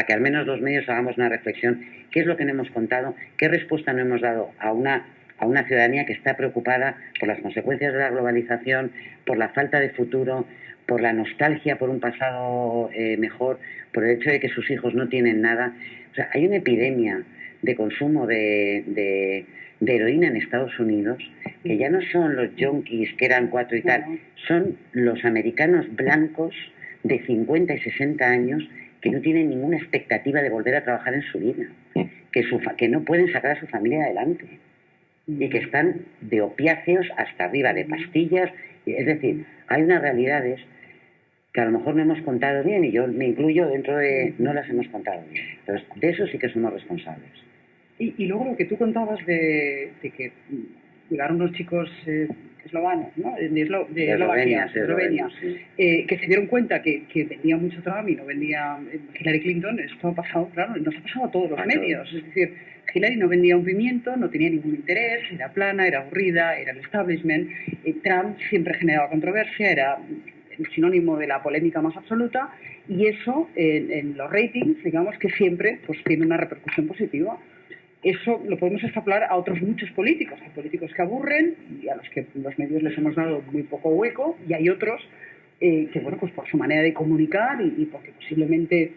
que al menos los medios hagamos una reflexión. ¿Qué es lo que no hemos contado? ¿Qué respuesta no hemos dado a una ciudadanía que está preocupada por las consecuencias de la globalización, por la falta de futuro, por la nostalgia por un pasado mejor, por el hecho de que sus hijos no tienen nada? O sea, hay una epidemia de consumo de heroína en Estados Unidos, que ya no son los yonkis que eran 4 y tal, son los americanos blancos de 50 y 60 años que no tienen ninguna expectativa de volver a trabajar en su vida, que no pueden sacar a su familia adelante y que están de opiáceos hasta arriba, de pastillas. Es decir, hay unas realidades que a lo mejor no hemos contado bien, y yo me incluyo dentro de no las hemos contado bien. Entonces, de eso sí que somos responsables. Y luego lo que tú contabas de que llegaron unos chicos eslovanos, ¿no? de Eslovenia, sí. Que se dieron cuenta que vendía mucho Trump y no vendía Hillary Clinton. Esto ha pasado, claro, nos ha pasado a todos los medios. Es decir, Hillary no vendía un pimiento, no tenía ningún interés, era plana, era aburrida, era el establishment. Trump siempre generaba controversia, era el sinónimo de la polémica más absoluta, y eso en los ratings, digamos que siempre pues tiene una repercusión positiva. Eso lo podemos extrapolar a otros muchos políticos. Hay políticos que aburren y a los que los medios les hemos dado muy poco hueco, y hay otros que, bueno, pues por su manera de comunicar y porque posiblemente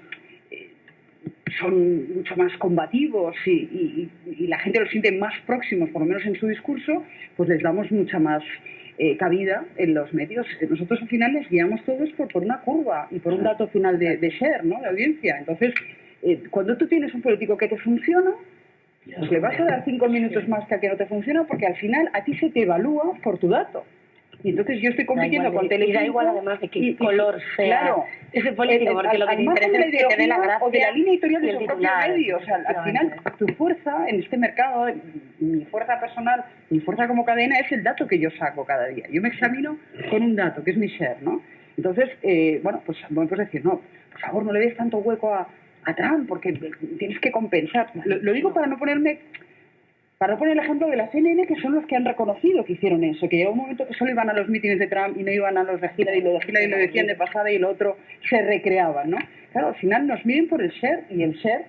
son mucho más combativos y la gente los siente más próximos, por lo menos en su discurso, pues les damos mucha más cabida en los medios. Nosotros al final les guiamos todos por una curva y por un dato final de share, ¿no?, de audiencia. Entonces, cuando tú tienes un político que te funciona, pues le vas a dar 5 minutos más que a que no te funciona, porque al final a ti se te evalúa por tu dato. Y entonces yo estoy compitiendo con Telecinco. Y da igual además de qué color sea, claro, ese político, porque lo que te interesa es que te dé la gracia o de la línea editorial de y su el propio titular. medio. O sea, al final tu fuerza en este mercado, mi fuerza personal, mi fuerza como cadena, es el dato que yo saco cada día. Yo me examino con un dato, que es mi share, ¿no? Entonces, bueno, pues puedes decir, no, por favor, no le des tanto hueco a Trump, porque tienes que compensar. Lo digo para no poner el ejemplo de la CNN, que son los que han reconocido que hicieron eso, que llegó un momento que solo iban a los mítines de Trump y no iban a los de Hillary, y lo de Hillary lo decían de pasada y lo otro se recreaban, ¿no? Claro, al final nos miden por el share, y el share,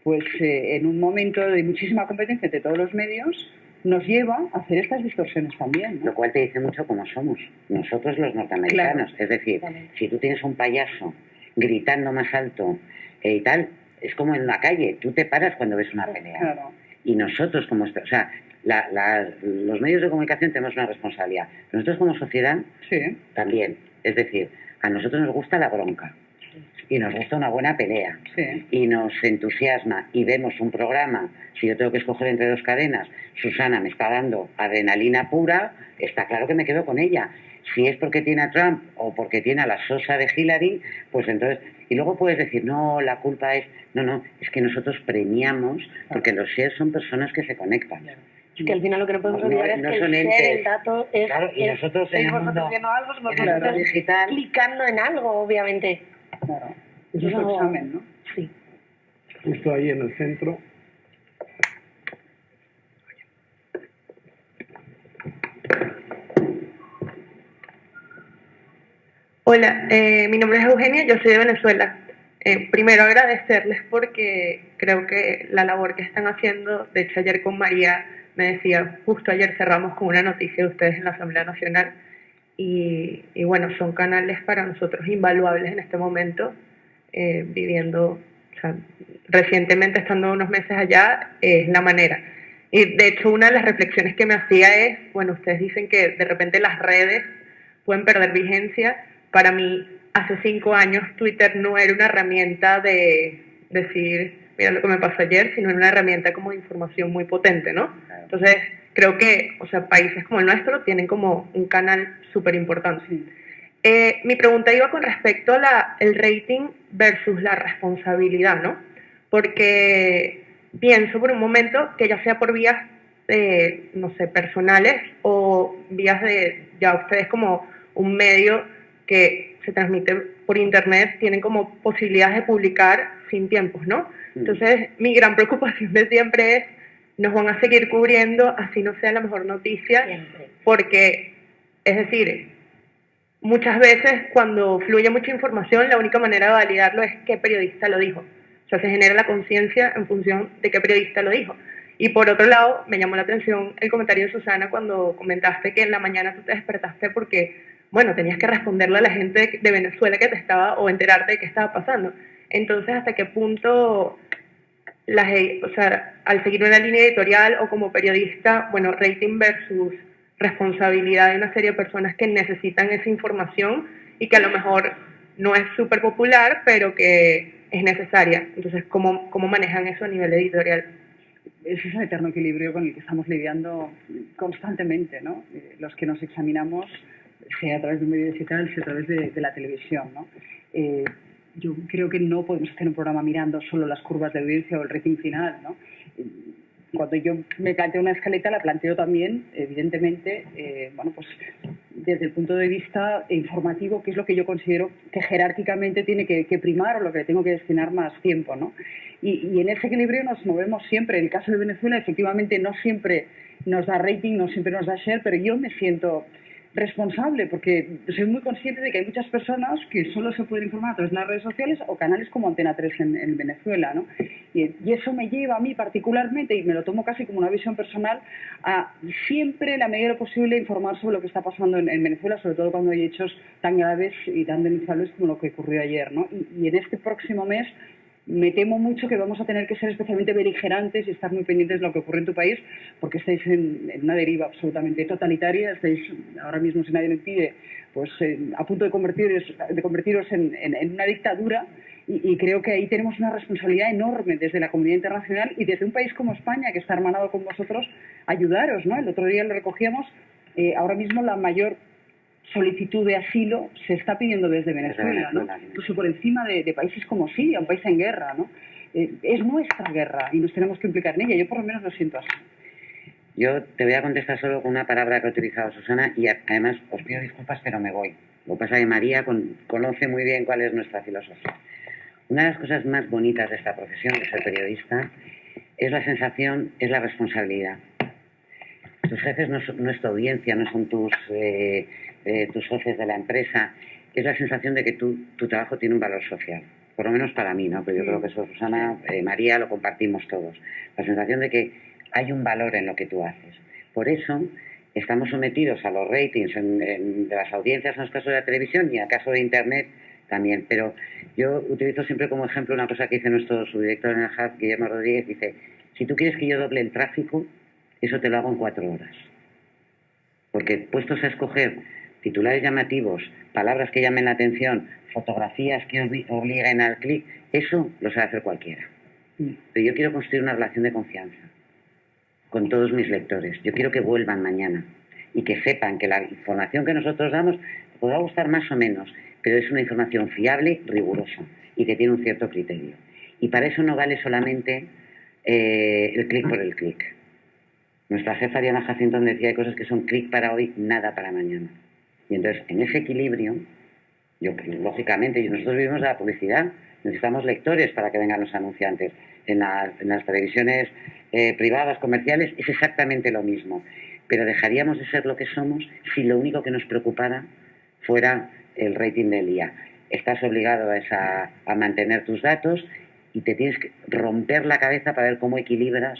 pues en un momento de muchísima competencia entre todos los medios, nos lleva a hacer estas distorsiones también, ¿no? Lo cual te dice mucho cómo somos nosotros los norteamericanos. Claro. Es decir, si tú tienes un payaso gritando más alto y tal, es como en la calle, tú te paras cuando ves una pelea. Claro. Y nosotros como... O sea, los medios de comunicación tenemos una responsabilidad. Nosotros como sociedad también. Es decir, a nosotros nos gusta la bronca. Y nos gusta una buena pelea. Y nos entusiasma. Y vemos un programa. Si yo tengo que escoger entre 2 cadenas, Susana me está dando adrenalina pura, está claro que me quedo con ella. Si es porque tiene a Trump o porque tiene a la sosa de Hillary, pues entonces... Y luego puedes decir, no, la culpa es... No, es que nosotros premiamos, porque los shares son personas que se conectan. Es que al final lo que no podemos olvidar es que el dato es... Claro, y nosotros en el mundo viendo algo, nosotros digital, clicando en algo, obviamente. Claro, eso es un examen, ¿no? Sí. Justo ahí en el centro. Hola, mi nombre es Eugenia, yo soy de Venezuela. Primero agradecerles porque creo que la labor que están haciendo, de hecho ayer con María me decía, justo ayer cerramos con una noticia de ustedes en la Asamblea Nacional y bueno, son canales para nosotros invaluables en este momento, viviendo, o sea, recientemente estando unos meses allá, es la manera. Y de hecho una de las reflexiones que me hacía es, bueno, ustedes dicen que de repente las redes pueden perder vigencia. Para mí hace 5 años Twitter no era una herramienta de decir, mira lo que me pasó ayer, sino era una herramienta como de información muy potente, ¿no? Entonces, creo que, o sea, países como el nuestro tienen como un canal súper importante. Mi pregunta iba con respecto a el rating versus la responsabilidad, ¿no? Porque pienso por un momento que ya sea por vías, no sé, personales o vías de, ya ustedes como un medio que se transmite por internet, tienen como posibilidades de publicar sin tiempos, ¿no? Entonces, mi gran preocupación de siempre es, nos van a seguir cubriendo, así no sea la mejor noticia, siempre. Porque, es decir, muchas veces cuando fluye mucha información, la única manera de validarlo es qué periodista lo dijo. O sea, se genera la conciencia en función de qué periodista lo dijo. Y por otro lado, me llamó la atención el comentario de Susana cuando comentaste que en la mañana tú te despertaste porque, bueno, tenías que responderle a la gente de Venezuela que te estaba, o enterarte de qué estaba pasando. Entonces, ¿hasta qué punto, o sea, al seguir una línea editorial o como periodista, bueno, rating versus responsabilidad de una serie de personas que necesitan esa información y que a lo mejor no es súper popular, pero que es necesaria? Entonces, ¿cómo manejan eso a nivel editorial? Ese es el eterno equilibrio con el que estamos lidiando constantemente, ¿no? Los que nos examinamos, sea a través de un medio digital, sea a través de la televisión, ¿no? Yo creo que no podemos hacer un programa mirando solo las curvas de audiencia o el rating final, ¿no? Cuando yo me planteo una escaleta, la planteo también, evidentemente, bueno, pues desde el punto de vista informativo, que es lo que yo considero que jerárquicamente tiene que primar o lo que tengo que destinar más tiempo, ¿no? Y en ese equilibrio nos movemos siempre. En el caso de Venezuela, efectivamente, no siempre nos da rating, no siempre nos da share, pero yo me siento responsable porque soy muy consciente de que hay muchas personas que solo se pueden informar a través de las redes sociales o canales como Antena 3 en Venezuela, ¿no? Y eso me lleva a mí particularmente, y me lo tomo casi como una visión personal, a siempre, en la medida de lo posible, informar sobre lo que está pasando en Venezuela, sobre todo cuando hay hechos tan graves y tan denunciables como lo que ocurrió ayer, ¿no? Y en este próximo mes me temo mucho que vamos a tener que ser especialmente beligerantes y estar muy pendientes de lo que ocurre en tu país, porque estáis en una deriva absolutamente totalitaria, estáis ahora mismo, si nadie lo impide, pues a punto de convertiros en una dictadura, y creo que ahí tenemos una responsabilidad enorme desde la comunidad internacional y desde un país como España, que está hermanado con vosotros, ayudaros, ¿no? El otro día lo recogíamos, ahora mismo la mayor solicitud de asilo se está pidiendo desde Venezuela, ¿no? Incluso por encima de países como Siria, un país en guerra, ¿no? Es nuestra guerra y nos tenemos que implicar en ella. Yo por lo menos lo siento así. Yo te voy a contestar solo con una palabra que ha utilizado Susana y además os pido disculpas, pero me voy. Lo que pasa es que María conoce muy bien cuál es nuestra filosofía. Una de las cosas más bonitas de esta profesión, de ser periodista, es la sensación, es la responsabilidad. Tus jefes no es tu audiencia, no son tus jefes de la empresa. Es la sensación de que tu trabajo tiene un valor social. Por lo menos para mí, ¿no? Pero yo creo que eso, Susana, María, lo compartimos todos. La sensación de que hay un valor en lo que tú haces. Por eso estamos sometidos a los ratings de las audiencias en los casos de la televisión y en el caso de Internet también. Pero yo utilizo siempre como ejemplo una cosa que dice nuestro subdirector en el Hub, Guillermo Rodríguez, dice, si tú quieres que yo doble el tráfico, eso te lo hago en 4 horas. Porque puestos a escoger titulares llamativos, palabras que llamen la atención, fotografías que obliguen al clic, eso lo sabe hacer cualquiera. Pero yo quiero construir una relación de confianza con todos mis lectores. Yo quiero que vuelvan mañana y que sepan que la información que nosotros damos podrá gustar más o menos, pero es una información fiable, rigurosa y que tiene un cierto criterio. Y para eso no vale solamente el clic por el clic. Nuestra jefa Diana Jacinto decía, hay cosas que son clic para hoy, nada para mañana. Y entonces, en ese equilibrio, lógicamente, nosotros vivimos de la publicidad, necesitamos lectores para que vengan los anunciantes. En las televisiones privadas, comerciales, es exactamente lo mismo. Pero dejaríamos de ser lo que somos si lo único que nos preocupara fuera el rating del día. Estás obligado a mantener tus datos y te tienes que romper la cabeza para ver cómo equilibras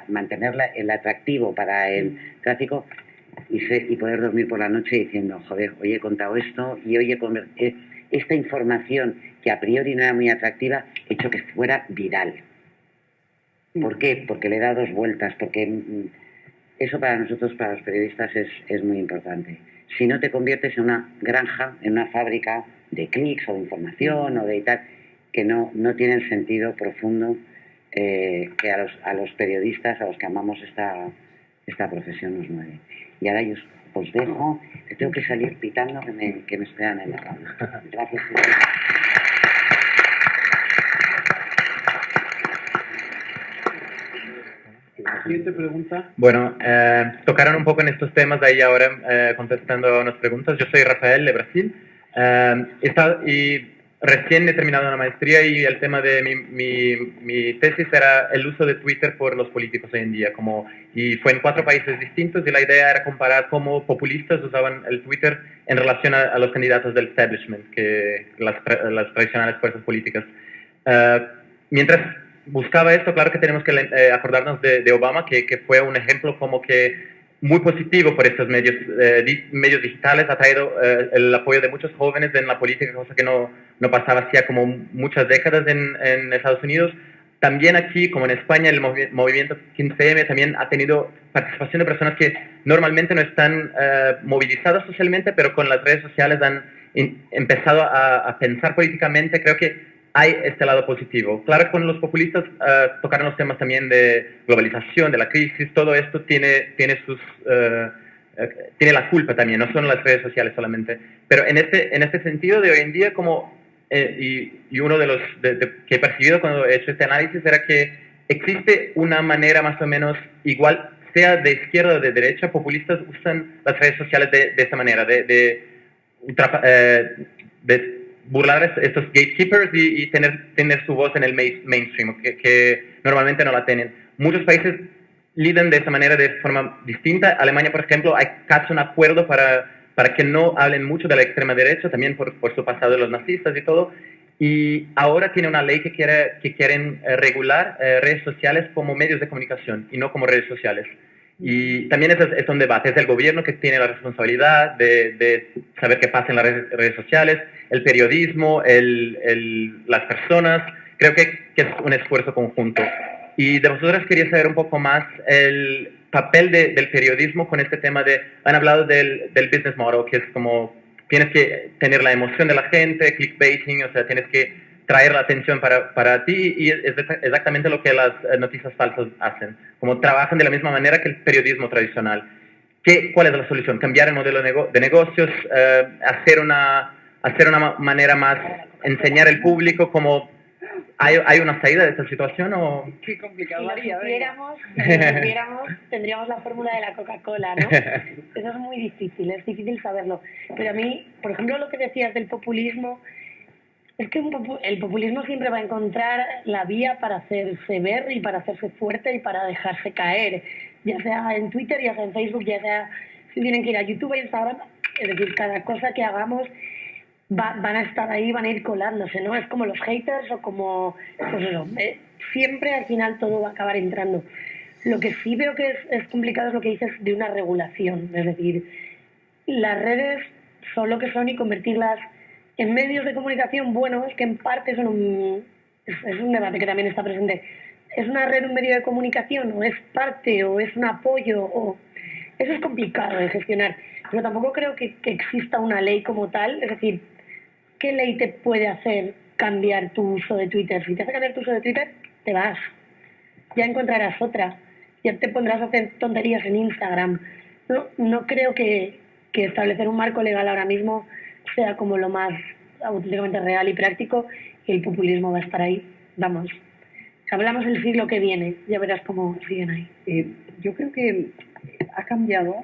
mantener el atractivo para el tráfico y poder dormir por la noche diciendo, joder, hoy he contado esto y hoy esta información que a priori no era muy atractiva, he hecho que fuera viral. ¿Por qué? Porque le da 2 vueltas, porque eso para nosotros, para los periodistas, es muy importante. si no te conviertes en una granja, en una fábrica de clics o de información o de tal, que no tienen sentido profundo que a los periodistas, a los que amamos esta profesión nos mueve. Y ahora yo os dejo, que tengo que salir pitando que me esperan en la cama. Gracias. Siguiente pregunta. Bueno, tocaron un poco en estos temas ahí ahora, contestando a unas preguntas. Yo soy Rafael, de Brasil, y recién he terminado una maestría y el tema de mi tesis era el uso de Twitter por los políticos hoy en día. Y fue en 4 países distintos y la idea era comparar cómo populistas usaban el Twitter en relación a los candidatos del establishment, que las tradicionales fuerzas políticas. Mientras buscaba esto, claro que tenemos que acordarnos de Obama, que fue un ejemplo como que muy positivo por estos medios digitales, ha traído el apoyo de muchos jóvenes en la política, cosa que no pasaba hacía como muchas décadas en Estados Unidos. También aquí, como en España, el movimiento 15M también ha tenido participación de personas que normalmente no están movilizadas socialmente, pero con las redes sociales han empezado a pensar políticamente. Creo que hay este lado positivo. Claro, con los populistas tocaron los temas también de globalización, de la crisis, todo esto tiene la culpa también, no son las redes sociales solamente. Pero en este sentido de hoy en día, y uno de los que he percibido cuando he hecho este análisis era que existe una manera más o menos igual, sea de izquierda o de derecha, populistas usan las redes sociales de esta manera, de burlar estos gatekeepers y tener su voz en el mainstream, que normalmente no la tienen. Muchos países lidian de esa manera de forma distinta. Alemania, por ejemplo, hay casi un acuerdo para que no hablen mucho de la extrema derecha, también por su pasado de los nazistas y todo. Y ahora tiene una ley que quieren regular redes sociales como medios de comunicación y no como redes sociales. Y también es un debate, es el gobierno que tiene la responsabilidad de saber qué pasa en las redes sociales, el periodismo, las personas. Creo que es un esfuerzo conjunto. Y de vosotras quería saber un poco más el papel del periodismo con este tema han hablado del business model, que es como tienes que tener la emoción de la gente, clickbaiting, o sea, tienes que traer la atención para ti, y es exactamente lo que las noticias falsas hacen, como trabajan de la misma manera que el periodismo tradicional. ¿Cuál es la solución? ¿Cambiar el modelo de negocios? ¿Hacer una manera más, enseñar al público cómo hay una salida de esta situación? ¿O? Qué complicado. Si lo supiéramos, tendríamos la fórmula de la Coca-Cola, ¿no? Eso es muy difícil, es difícil saberlo. Pero a mí, por ejemplo, lo que decías del populismo, es que el populismo siempre va a encontrar la vía para hacerse ver y para hacerse fuerte y para dejarse caer, ya sea en Twitter, ya sea en Facebook, ya sea si tienen que ir a YouTube, a Instagram, es decir, cada cosa que hagamos van a estar ahí, van a ir colándose, ¿no? Es como los haters o como, pues eso, siempre al final todo va a acabar entrando. Lo que sí veo que es complicado es lo que dices de una regulación, es decir, las redes son lo que son y convertirlas en medios de comunicación, bueno, es que en parte es un debate que también está presente. ¿Es una red un medio de comunicación o es parte o es un apoyo? Eso es complicado de gestionar, pero tampoco creo que exista una ley como tal. Es decir, ¿qué ley te puede hacer cambiar tu uso de Twitter? Si te hace cambiar tu uso de Twitter, te vas. Ya encontrarás otra. Ya te pondrás a hacer tonterías en Instagram. No creo que establecer un marco legal ahora mismo sea como lo más auténticamente real y práctico, y el populismo va a estar ahí. Vamos, hablamos el siglo que viene, ya verás cómo siguen ahí. Yo creo que ha cambiado,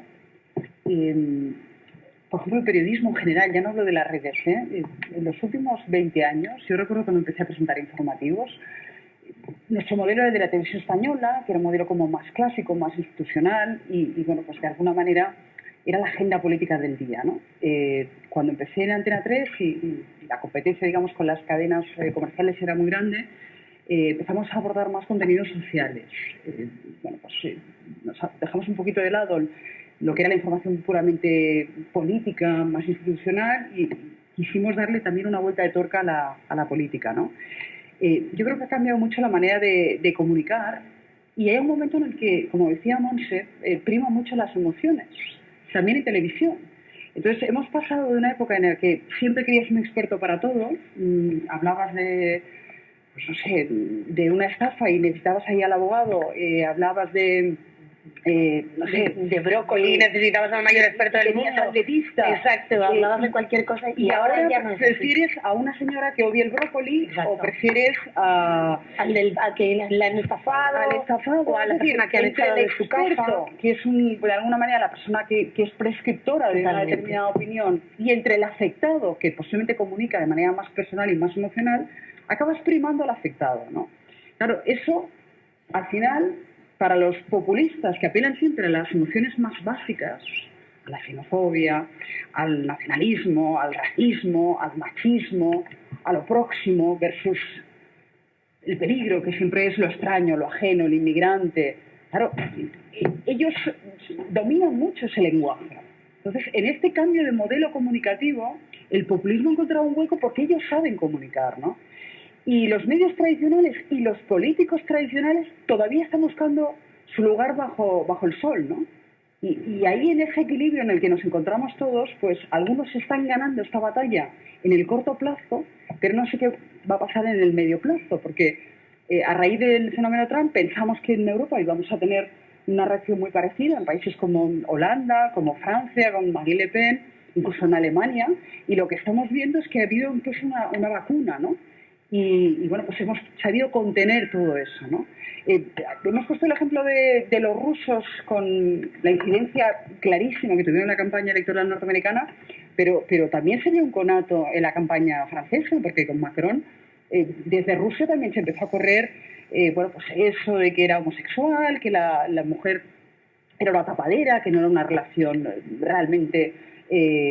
por ejemplo, el periodismo en general, ya no hablo de las redes, en los últimos 20 años, yo recuerdo cuando empecé a presentar informativos, nuestro modelo era el de la televisión española, que era un modelo como más clásico, más institucional, y bueno, pues de alguna manera era la agenda política del día, ¿no? Cuando empecé en Antena 3 y la competencia, digamos, con las cadenas comerciales era muy grande, empezamos a abordar más contenidos sociales. Bueno, pues nos dejamos un poquito de lado lo que era la información puramente política, más institucional, y quisimos darle también una vuelta de tuerca a la política, ¿no? Yo creo que ha cambiado mucho la manera de comunicar, y hay un momento en el que, como decía Montse, prima mucho las emociones, también en televisión. Entonces, hemos pasado de una época en la que siempre querías un experto para todo, hablabas de, pues no sé, de una estafa y necesitabas ahí al abogado, hablabas de, no sé, de brócoli, necesitabas al mayor experto del mundo. Atletista. Exacto, hablabas de cualquier cosa y ahora ya no es prefieres a una señora que odie el brócoli. Exacto. O prefieres a que la han estafado, al estafado, o a la persona que han echado de su casa, que es de alguna manera la persona que es prescriptora de una determinada opinión, y entre el afectado, que posiblemente comunica de manera más personal y más emocional, acabas primando al afectado, ¿no? Claro, eso al final, para los populistas que apelan siempre a las emociones más básicas, a la xenofobia, al nacionalismo, al racismo, al machismo, a lo próximo versus el peligro, que siempre es lo extraño, lo ajeno, el inmigrante. Claro, ellos dominan mucho ese lenguaje. Entonces, en este cambio de modelo comunicativo, el populismo ha encontrado un hueco porque ellos saben comunicar, ¿no? Y los medios tradicionales y los políticos tradicionales todavía están buscando su lugar bajo el sol, ¿no? Y ahí, en ese equilibrio en el que nos encontramos todos, pues algunos están ganando esta batalla en el corto plazo, pero no sé qué va a pasar en el medio plazo, porque a raíz del fenómeno Trump pensamos que en Europa íbamos a tener una reacción muy parecida en países como Holanda, como Francia, con Marine Le Pen, incluso en Alemania, y lo que estamos viendo es que ha habido incluso una vacuna, ¿no? Y bueno, pues hemos sabido contener todo eso, ¿no? Hemos puesto el ejemplo de los rusos con la incidencia clarísima que tuvieron en la campaña electoral norteamericana, pero también se vio un conato en la campaña francesa, porque con Macron, desde Rusia también se empezó a correr, bueno, pues eso de que era homosexual, que la mujer era una tapadera, que no era una relación realmente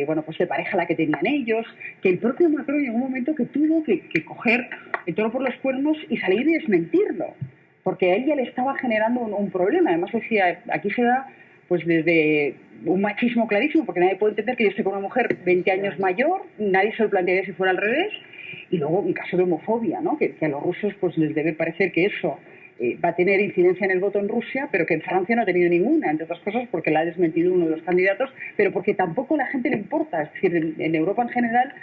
bueno, pues de pareja la que tenían ellos, que el propio Macron llegó un momento que tuvo que coger el toro por los cuernos y salir y desmentirlo, porque a él ya le estaba generando un problema. Además decía, aquí se da pues desde un machismo clarísimo, porque nadie puede entender que yo esté con una mujer 20 años mayor, nadie se lo plantearía si fuera al revés, y luego un caso de homofobia, ¿no? Que a los rusos pues les debe parecer que eso va a tener incidencia en el voto en Rusia, pero que en Francia no ha tenido ninguna, entre otras cosas porque la ha desmentido uno de los candidatos, pero porque tampoco a la gente le importa. Es decir, en Europa en general,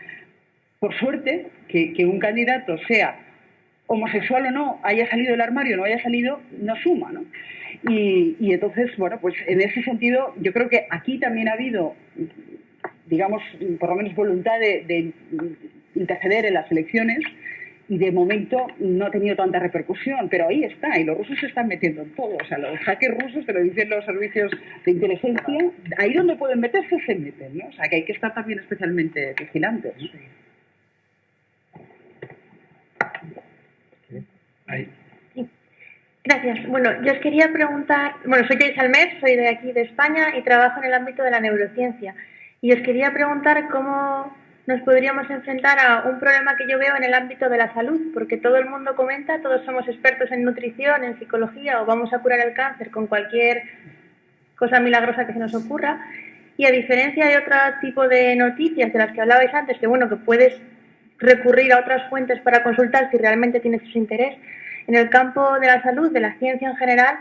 por suerte, que un candidato sea homosexual o no, haya salido del armario o no haya salido, no suma, ¿no? Y entonces, bueno, pues en ese sentido, yo creo que aquí también ha habido, digamos, por lo menos voluntad de interceder en las elecciones, y de momento no ha tenido tanta repercusión, pero ahí está, y los rusos se están metiendo en todo. O sea, los hackers rusos, te lo dicen los servicios de inteligencia, ahí donde pueden meterse, se meten, ¿no? O sea, que hay que estar también especialmente vigilantes, ¿no? Sí. Gracias. Bueno, yo os quería preguntar, bueno, soy Joyce Almer, soy de aquí, de España, y trabajo en el ámbito de la neurociencia. Y os quería preguntar cómo nos podríamos enfrentar a un problema que yo veo en el ámbito de la salud, porque todo el mundo comenta, todos somos expertos en nutrición, en psicología, o vamos a curar el cáncer con cualquier cosa milagrosa que se nos ocurra, y a diferencia de otro tipo de noticias de las que hablabais antes, que bueno, que puedes recurrir a otras fuentes para consultar si realmente tienes ese interés, en el campo de la salud, de la ciencia en general,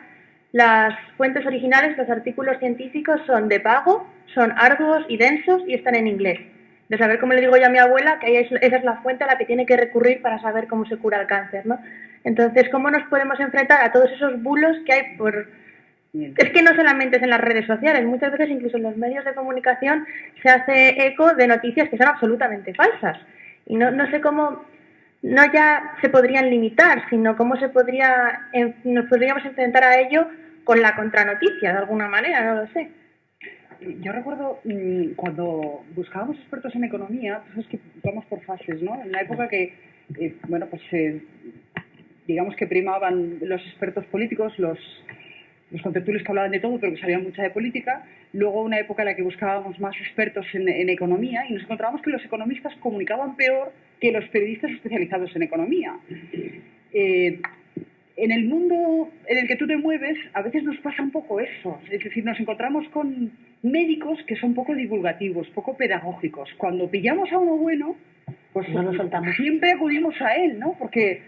las fuentes originales, los artículos científicos son de pago, son arduos y densos y están en inglés. De saber, como le digo yo a mi abuela, que esa es la fuente a la que tiene que recurrir para saber cómo se cura el cáncer, ¿no? Entonces, ¿cómo nos podemos enfrentar a todos esos bulos que hay por...? Es que no solamente es en las redes sociales, muchas veces incluso en los medios de comunicación se hace eco de noticias que son absolutamente falsas. Y no sé cómo, no ya se podrían limitar, sino cómo nos podríamos enfrentar a ello con la contranoticia, de alguna manera, no lo sé. Yo recuerdo cuando buscábamos expertos en economía, pues es que vamos por fases, ¿no? En la época que, bueno, pues digamos que primaban los expertos políticos, los contertulios que hablaban de todo, pero que sabían mucha de política. Luego una época en la que buscábamos más expertos en economía y nos encontrábamos que los economistas comunicaban peor que los periodistas especializados en economía. En el mundo en el que tú te mueves, a veces nos pasa un poco eso. Es decir, nos encontramos con médicos que son poco divulgativos, poco pedagógicos. Cuando pillamos a uno bueno, pues no nos soltamos. Siempre acudimos a él, ¿no? Porque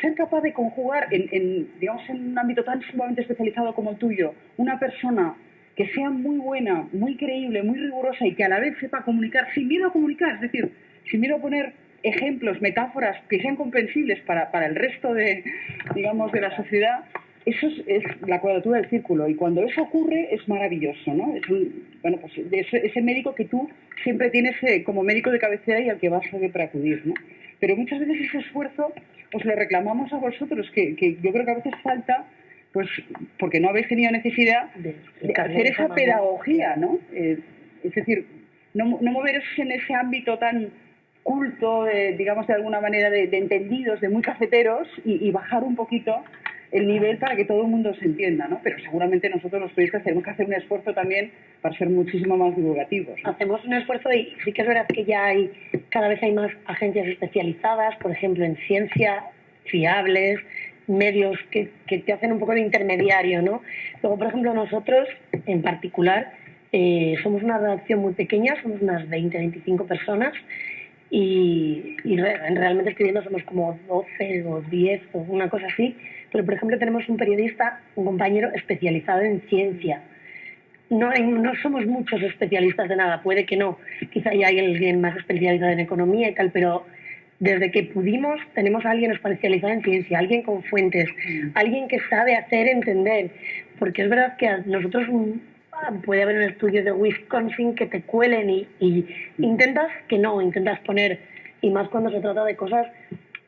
ser capaz de conjugar, digamos, en un ámbito tan sumamente especializado como el tuyo, una persona que sea muy buena, muy creíble, muy rigurosa y que a la vez sepa comunicar sin miedo a comunicar, es decir, sin miedo a poner ejemplos, metáforas que sean comprensibles para el resto de, digamos, de la sociedad. Eso es la cuadratura del círculo, y cuando eso ocurre es maravilloso, ¿no? Bueno, pues ese médico que tú siempre tienes como médico de cabecera y al que vas a para acudir, ¿no? Pero muchas veces ese esfuerzo os lo reclamamos a vosotros, que yo creo que a veces falta, pues porque no habéis tenido necesidad de hacer esa pedagogía, ¿no? Es decir, no moveros en ese ámbito tan culto, digamos, de alguna manera, de entendidos, de muy cafeteros, y bajar un poquito el nivel para que todo el mundo se entienda, ¿no? Pero seguramente nosotros los periodistas tenemos que hacer un esfuerzo también para ser muchísimo más divulgativos, ¿no? Hacemos un esfuerzo, y sí que es verdad que ya cada vez hay más agencias especializadas, por ejemplo, en ciencia, fiables, medios que te hacen un poco de intermediario, ¿no? Luego, por ejemplo, nosotros, en particular, somos una redacción muy pequeña, somos unas 20, 25 personas, y realmente escribiendo somos como 12 o 10 o una cosa así, pero por ejemplo tenemos un periodista, un compañero especializado en ciencia. No somos muchos especialistas de nada, puede que no, quizá ya hay alguien más especializado en economía y tal, pero desde que pudimos tenemos a alguien especializado en ciencia, alguien con fuentes, alguien que sabe hacer entender, porque es verdad que a nosotros puede haber un estudio de Wisconsin que te cuelen y intentas poner, y más cuando se trata de cosas,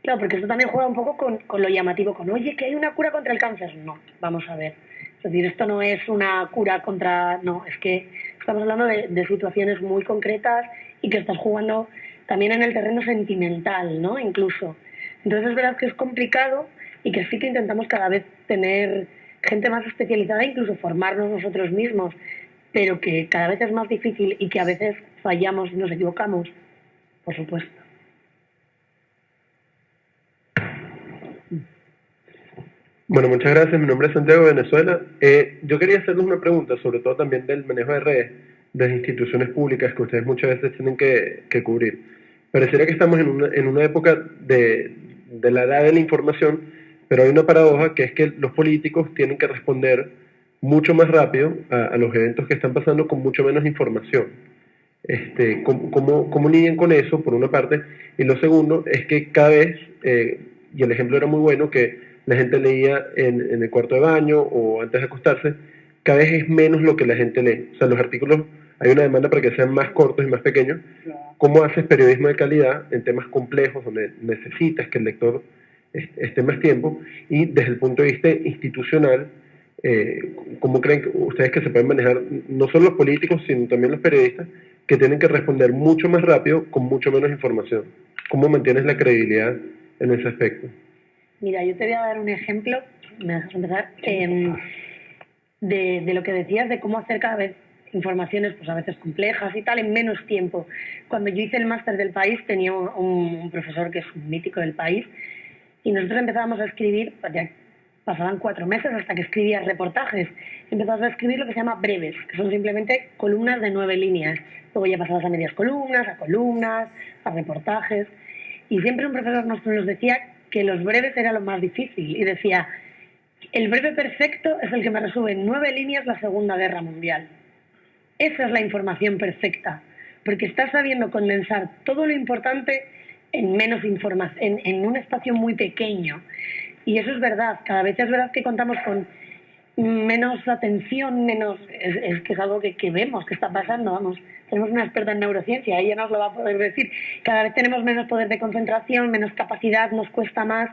claro, porque eso también juega un poco con lo llamativo, con oye, que hay una cura contra el cáncer. No, vamos a ver, es decir, esto no es una cura contra, no, es que estamos hablando de situaciones muy concretas y que estás jugando también en el terreno sentimental, ¿no? Incluso. Entonces es verdad que es complicado, y que sí que intentamos cada vez tener gente más especializada, incluso formarnos nosotros mismos, pero que cada vez es más difícil y que a veces fallamos y nos equivocamos, por supuesto. Bueno, muchas gracias. Mi nombre es Santiago de Venezuela. Yo quería hacerles una pregunta, sobre todo también del manejo de redes, de las instituciones públicas que ustedes muchas veces tienen que cubrir. Pareciera que estamos en una época de la edad de la información, pero hay una paradoja, que es que los políticos tienen que responder mucho más rápido a los eventos que están pasando con mucho menos información. ¿Cómo lidian con eso, por una parte? Y lo segundo es que cada vez, y el ejemplo era muy bueno, que la gente leía en el cuarto de baño o antes de acostarse, cada vez es menos lo que la gente lee. O sea, los artículos, hay una demanda para que sean más cortos y más pequeños. ¿Cómo haces periodismo de calidad en temas complejos donde necesitas que el lector esté más tiempo? Y desde el punto de vista institucional, ¿cómo creen ustedes que se pueden manejar no solo los políticos, sino también los periodistas, que tienen que responder mucho más rápido con mucho menos información? ¿Cómo mantienes la credibilidad en ese aspecto? Mira, yo te voy a dar un ejemplo, me dejas empezar, de lo que decías, de cómo hacer cada vez informaciones, pues a veces complejas y tal, en menos tiempo. Cuando yo hice el máster del País, tenía un profesor que es un mítico del País, y nosotros empezábamos a escribir, ya pasaban 4 meses hasta que escribías reportajes. Empezabas a escribir lo que se llama breves, que son simplemente columnas de 9 líneas. Luego ya pasabas a medias columnas, a reportajes. Y siempre un profesor nos decía que los breves era lo más difícil, y decía, el breve perfecto es el que me resume en 9 líneas la Segunda Guerra Mundial. Esa es la información perfecta, porque estás sabiendo condensar todo lo importante en menos información, en un espacio muy pequeño. Y eso es verdad, cada vez es verdad que contamos con menos atención, es que es algo que vemos que está pasando, vamos. Tenemos una experta en neurociencia, ella nos lo va a poder decir. Cada vez tenemos menos poder de concentración, menos capacidad, nos cuesta más.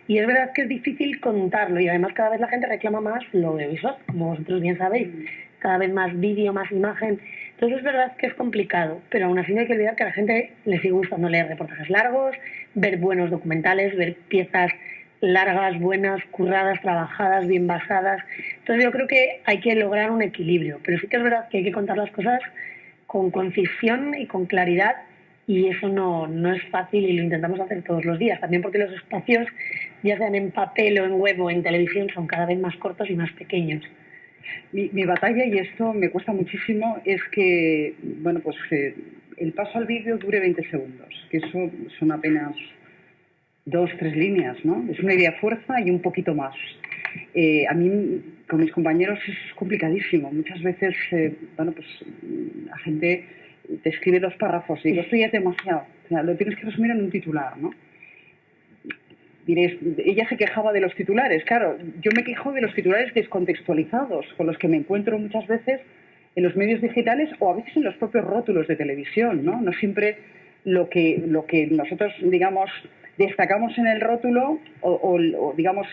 Y es verdad que es difícil contarlo, y además cada vez la gente reclama más lo audiovisual, como vosotros bien sabéis. Cada vez más vídeo, más imagen. Entonces es verdad que es complicado, pero aún así no hay que olvidar que a la gente le sigue gustando leer reportajes largos, ver buenos documentales, ver piezas largas, buenas, curradas, trabajadas, bien basadas. Entonces yo creo que hay que lograr un equilibrio, pero sí que es verdad que hay que contar las cosas con concisión y con claridad, y eso no es fácil, y lo intentamos hacer todos los días, también porque los espacios, ya sean en papel o en web o en televisión, son cada vez más cortos y más pequeños. Mi batalla, y esto me cuesta muchísimo, es que bueno, pues el paso al vídeo dure 20 segundos, que eso son apenas 2, 3 líneas, ¿no? Es una idea fuerza y un poquito más. A mí, con mis compañeros, es complicadísimo. Muchas veces, la gente te escribe 2 párrafos y digo, esto ya es demasiado. O sea, lo tienes que resumir en un titular, ¿no? Diréis, ella se quejaba de los titulares. Claro, yo me quejo de los titulares descontextualizados, con los que me encuentro muchas veces en los medios digitales o a veces en los propios rótulos de televisión, ¿no? No siempre lo que nosotros, digamos, destacamos en el rótulo o digamos,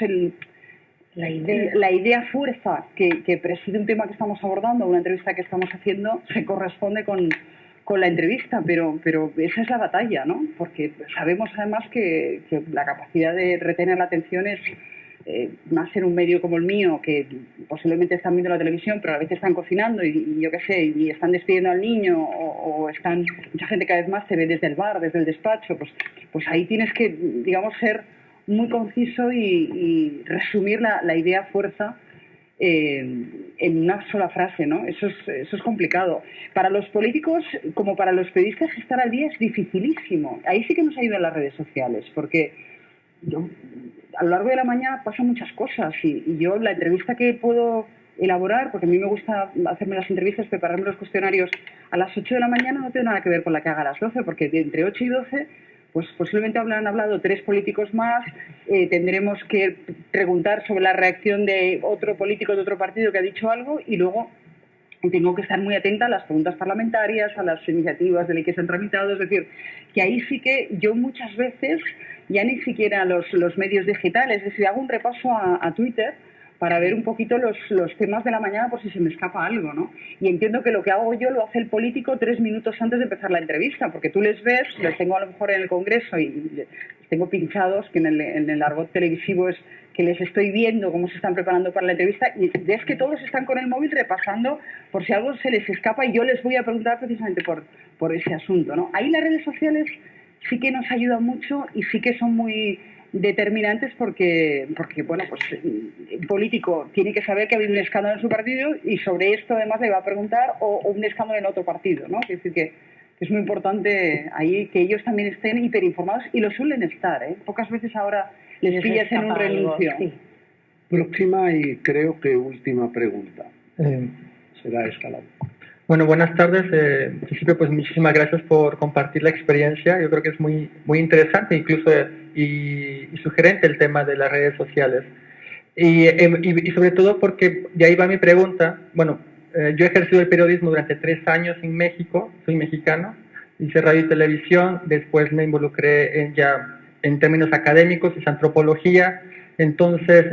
la idea fuerza que preside un tema que estamos abordando, una entrevista que estamos haciendo, se corresponde con la entrevista, pero esa es la batalla, ¿no? Porque sabemos además que la capacidad de retener la atención es más en un medio como el mío, que posiblemente están viendo la televisión, pero a veces están cocinando y yo qué sé, y están despidiendo al niño o están, mucha gente cada vez más te ve desde el bar, desde el despacho, pues ahí tienes que, digamos, ser muy conciso y resumir la idea fuerza en una sola frase, ¿no? Eso es complicado. Para los políticos, como para los periodistas, estar al día es dificilísimo. Ahí sí que nos ayudan las redes sociales, porque a lo largo de la mañana pasan muchas cosas y yo la entrevista que puedo elaborar, porque a mí me gusta hacerme las entrevistas, prepararme los cuestionarios a las 8 de la mañana, no tiene nada que ver con la que haga a las 12, porque de entre 8 y 12 pues posiblemente habrán hablado 3 políticos más, tendremos que preguntar sobre la reacción de otro político de otro partido que ha dicho algo y luego tengo que estar muy atenta a las preguntas parlamentarias, a las iniciativas de ley que se han tramitado, es decir, que ahí sí que yo muchas veces, ya ni siquiera los medios digitales, es decir, hago un repaso a Twitter para ver un poquito los temas de la mañana por si se me escapa algo, ¿no? Y entiendo que lo que hago yo lo hace el político 3 minutos antes de empezar la entrevista, porque tú les ves, los tengo a lo mejor en el Congreso y les tengo pinchados, que en el argot televisivo es que les estoy viendo cómo se están preparando para la entrevista y ves que todos están con el móvil repasando por si algo se les escapa y yo les voy a preguntar precisamente por ese asunto, ¿no? Ahí las redes sociales sí que nos ayudan mucho y sí que son muy determinantes porque bueno, pues el político tiene que saber que ha habido un escándalo en su partido y sobre esto además le va a preguntar o un escándalo en otro partido, ¿no? Es decir, que es muy importante ahí que ellos también estén hiperinformados y lo suelen estar, ¿eh? Pocas veces ahora les pillas en un renuncio. Sí. Próxima y creo que última pregunta. Será esta la. Bueno, buenas tardes. En principio, pues muchísimas gracias por compartir la experiencia. Yo creo que es muy interesante, incluso y sugerente el tema de las redes sociales. Y sobre todo porque de ahí va mi pregunta. Bueno, yo he ejercido el periodismo durante 3 años en México, soy mexicano, hice radio y televisión, después me involucré en términos académicos, hice antropología, entonces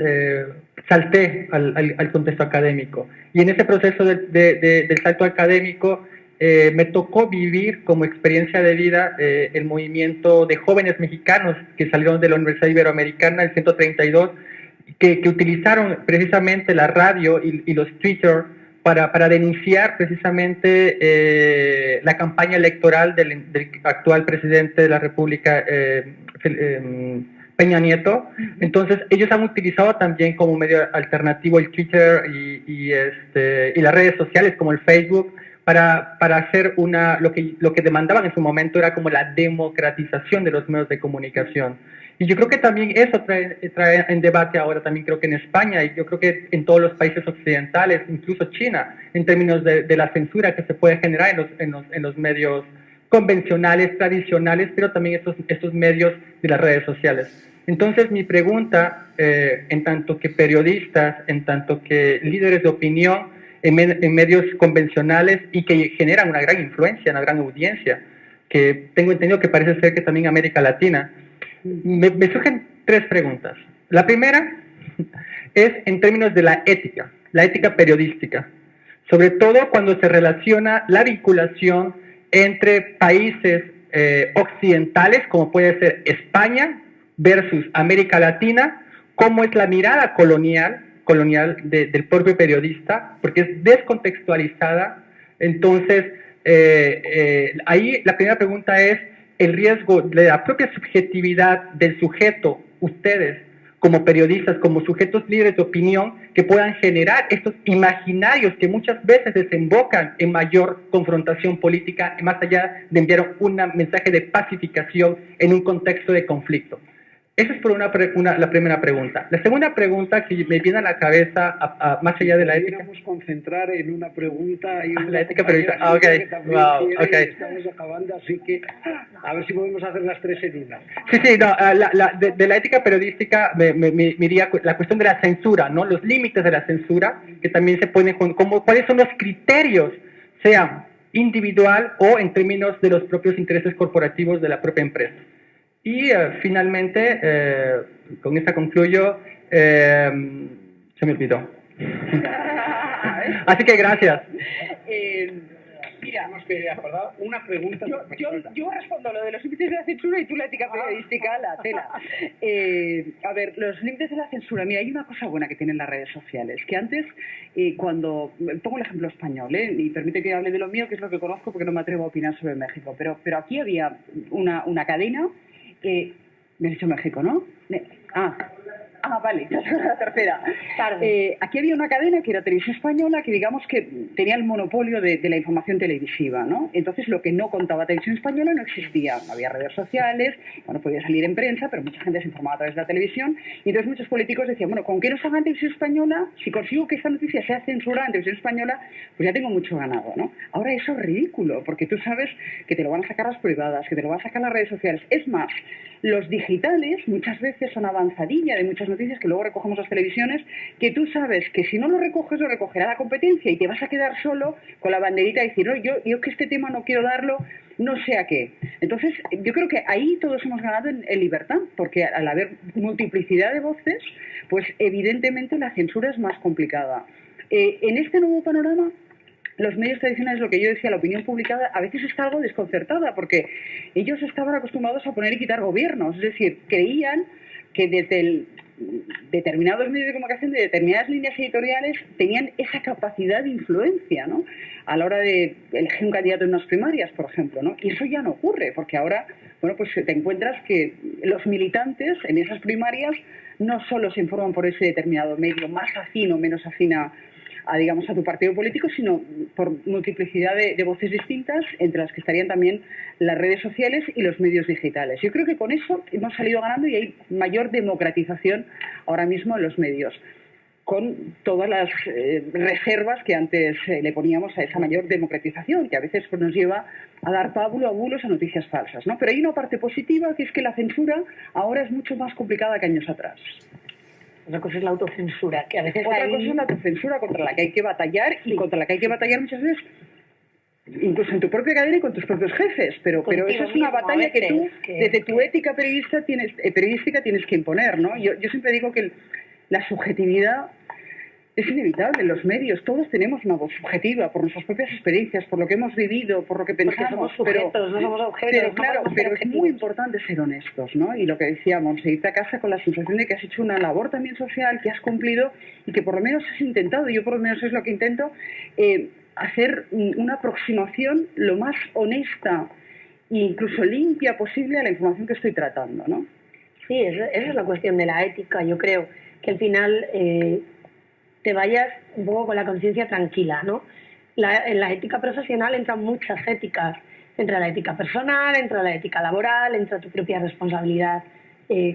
salté al contexto académico. Y en ese proceso del salto académico me tocó vivir como experiencia de vida el movimiento de jóvenes mexicanos que salieron de la Universidad Iberoamericana, el 132, que utilizaron precisamente la radio y los Twitter para denunciar precisamente la campaña electoral del actual presidente de la República, Peña Nieto. Entonces ellos han utilizado también como medio alternativo el Twitter y las redes sociales como el Facebook para hacer lo que demandaban en su momento era como la democratización de los medios de comunicación. Y yo creo que también eso trae en debate ahora también creo que en España y yo creo que en todos los países occidentales, incluso China, en términos de la censura que se puede generar en los medios convencionales, tradicionales, pero también estos medios de las redes sociales. Entonces mi pregunta, en tanto que periodistas, en tanto que líderes de opinión en medios convencionales y que generan una gran influencia, una gran audiencia, que tengo entendido que parece ser que también América Latina, me surgen 3 preguntas. La primera es en términos de la ética periodística, sobre todo cuando se relaciona la vinculación entre países occidentales, como puede ser España, versus América Latina, cómo es la mirada colonial del propio periodista, porque es descontextualizada. Entonces, ahí la primera pregunta es el riesgo de la propia subjetividad del sujeto, ustedes como periodistas, como sujetos líderes de opinión, que puedan generar estos imaginarios que muchas veces desembocan en mayor confrontación política, más allá de enviar un mensaje de pacificación en un contexto de conflicto. Esa es por la primera pregunta. La segunda pregunta que me viene a la cabeza, más allá de la ética. Podríamos concentrar en una pregunta y una la ética periodista. ok. Wow, okay. Estamos acabando, así que a ver si podemos hacer las tres en una. Sí, no, de la ética periodística me iría la cuestión de la censura, ¿no? Los límites de la censura, que también se ponen como cuáles son los criterios, sea individual o en términos de los propios intereses corporativos de la propia empresa. Y finalmente, con esta concluyo, se me olvidó. Así que gracias. Mira, hemos acordado una pregunta. Yo respondo lo de los límites de la censura y tú la ética periodística, la tela. A ver, los límites de la censura. Mira, hay una cosa buena que tienen las redes sociales, que antes, cuando... Pongo el ejemplo español, y permite que hable de lo mío, que es lo que conozco porque no me atrevo a opinar sobre México, pero aquí había una cadena... me has dicho México, ¿no? Vale, la tercera. Aquí había una cadena que era Televisión Española que digamos que tenía el monopolio de la información televisiva, ¿no? Entonces lo que no contaba Televisión Española no existía. No había redes sociales, bueno, podía salir en prensa, pero mucha gente se informaba a través de la televisión y entonces muchos políticos decían, bueno, ¿con qué nos hagan Televisión Española? Si consigo que esta noticia sea censurada en Televisión Española, pues ya tengo mucho ganado, ¿no? Ahora eso es ridículo, porque tú sabes que te lo van a sacar las privadas, que te lo van a sacar las redes sociales. Es más, los digitales muchas veces son avanzadilla de muchas noticias que luego recogemos las televisiones, que tú sabes que si no lo recoges, lo recogerá la competencia y te vas a quedar solo con la banderita y decir, no, yo que este tema no quiero darlo, no sé a qué. Entonces, yo creo que ahí todos hemos ganado en libertad, porque al haber multiplicidad de voces, pues evidentemente la censura es más complicada. En este nuevo panorama, los medios tradicionales, lo que yo decía, la opinión pública a veces está algo desconcertada porque ellos estaban acostumbrados a poner y quitar gobiernos, es decir, creían que desde determinados medios de comunicación, de determinadas líneas editoriales, tenían esa capacidad de influencia, ¿no? A la hora de elegir un candidato en unas primarias, por ejemplo, ¿no? Y eso ya no ocurre, porque ahora, bueno, pues te encuentras que los militantes en esas primarias no solo se informan por ese determinado medio, más afín o menos afín a digamos, a tu partido político, sino por multiplicidad de voces distintas, entre las que estarían también las redes sociales y los medios digitales. Yo creo que con eso hemos salido ganando y hay mayor democratización ahora mismo en los medios, con todas las reservas que antes le poníamos a esa mayor democratización, que a veces pues, nos lleva a dar pábulo a bulos a noticias falsas, ¿no? Pero hay una parte positiva, que es que la censura ahora es mucho más complicada que años atrás. Otra cosa es la autocensura, que a veces Otra cosa es la autocensura contra la que hay que batallar y contra la que hay que batallar muchas veces incluso en tu propia cadena y con tus propios jefes, pero esa es una batalla que tú, desde tu ética periodística tienes que imponer, ¿no? Yo siempre digo que la subjetividad es inevitable en los medios. Todos tenemos una voz subjetiva por nuestras propias experiencias, por lo que hemos vivido, por lo que pensamos. Somos sujetos, no somos objetos. Pero es muy importante ser honestos, ¿no? Y lo que decíamos, irte a casa con la sensación de que has hecho una labor también social, que has cumplido y que por lo menos has intentado, yo por lo menos es lo que intento, hacer una aproximación lo más honesta e incluso limpia posible a la información que estoy tratando, ¿no? Sí, esa es la cuestión de la ética. Yo creo que al final te vayas un poco con la conciencia tranquila, ¿no? En la ética profesional entran muchas éticas. Entra la ética personal, entra la ética laboral, entra tu propia responsabilidad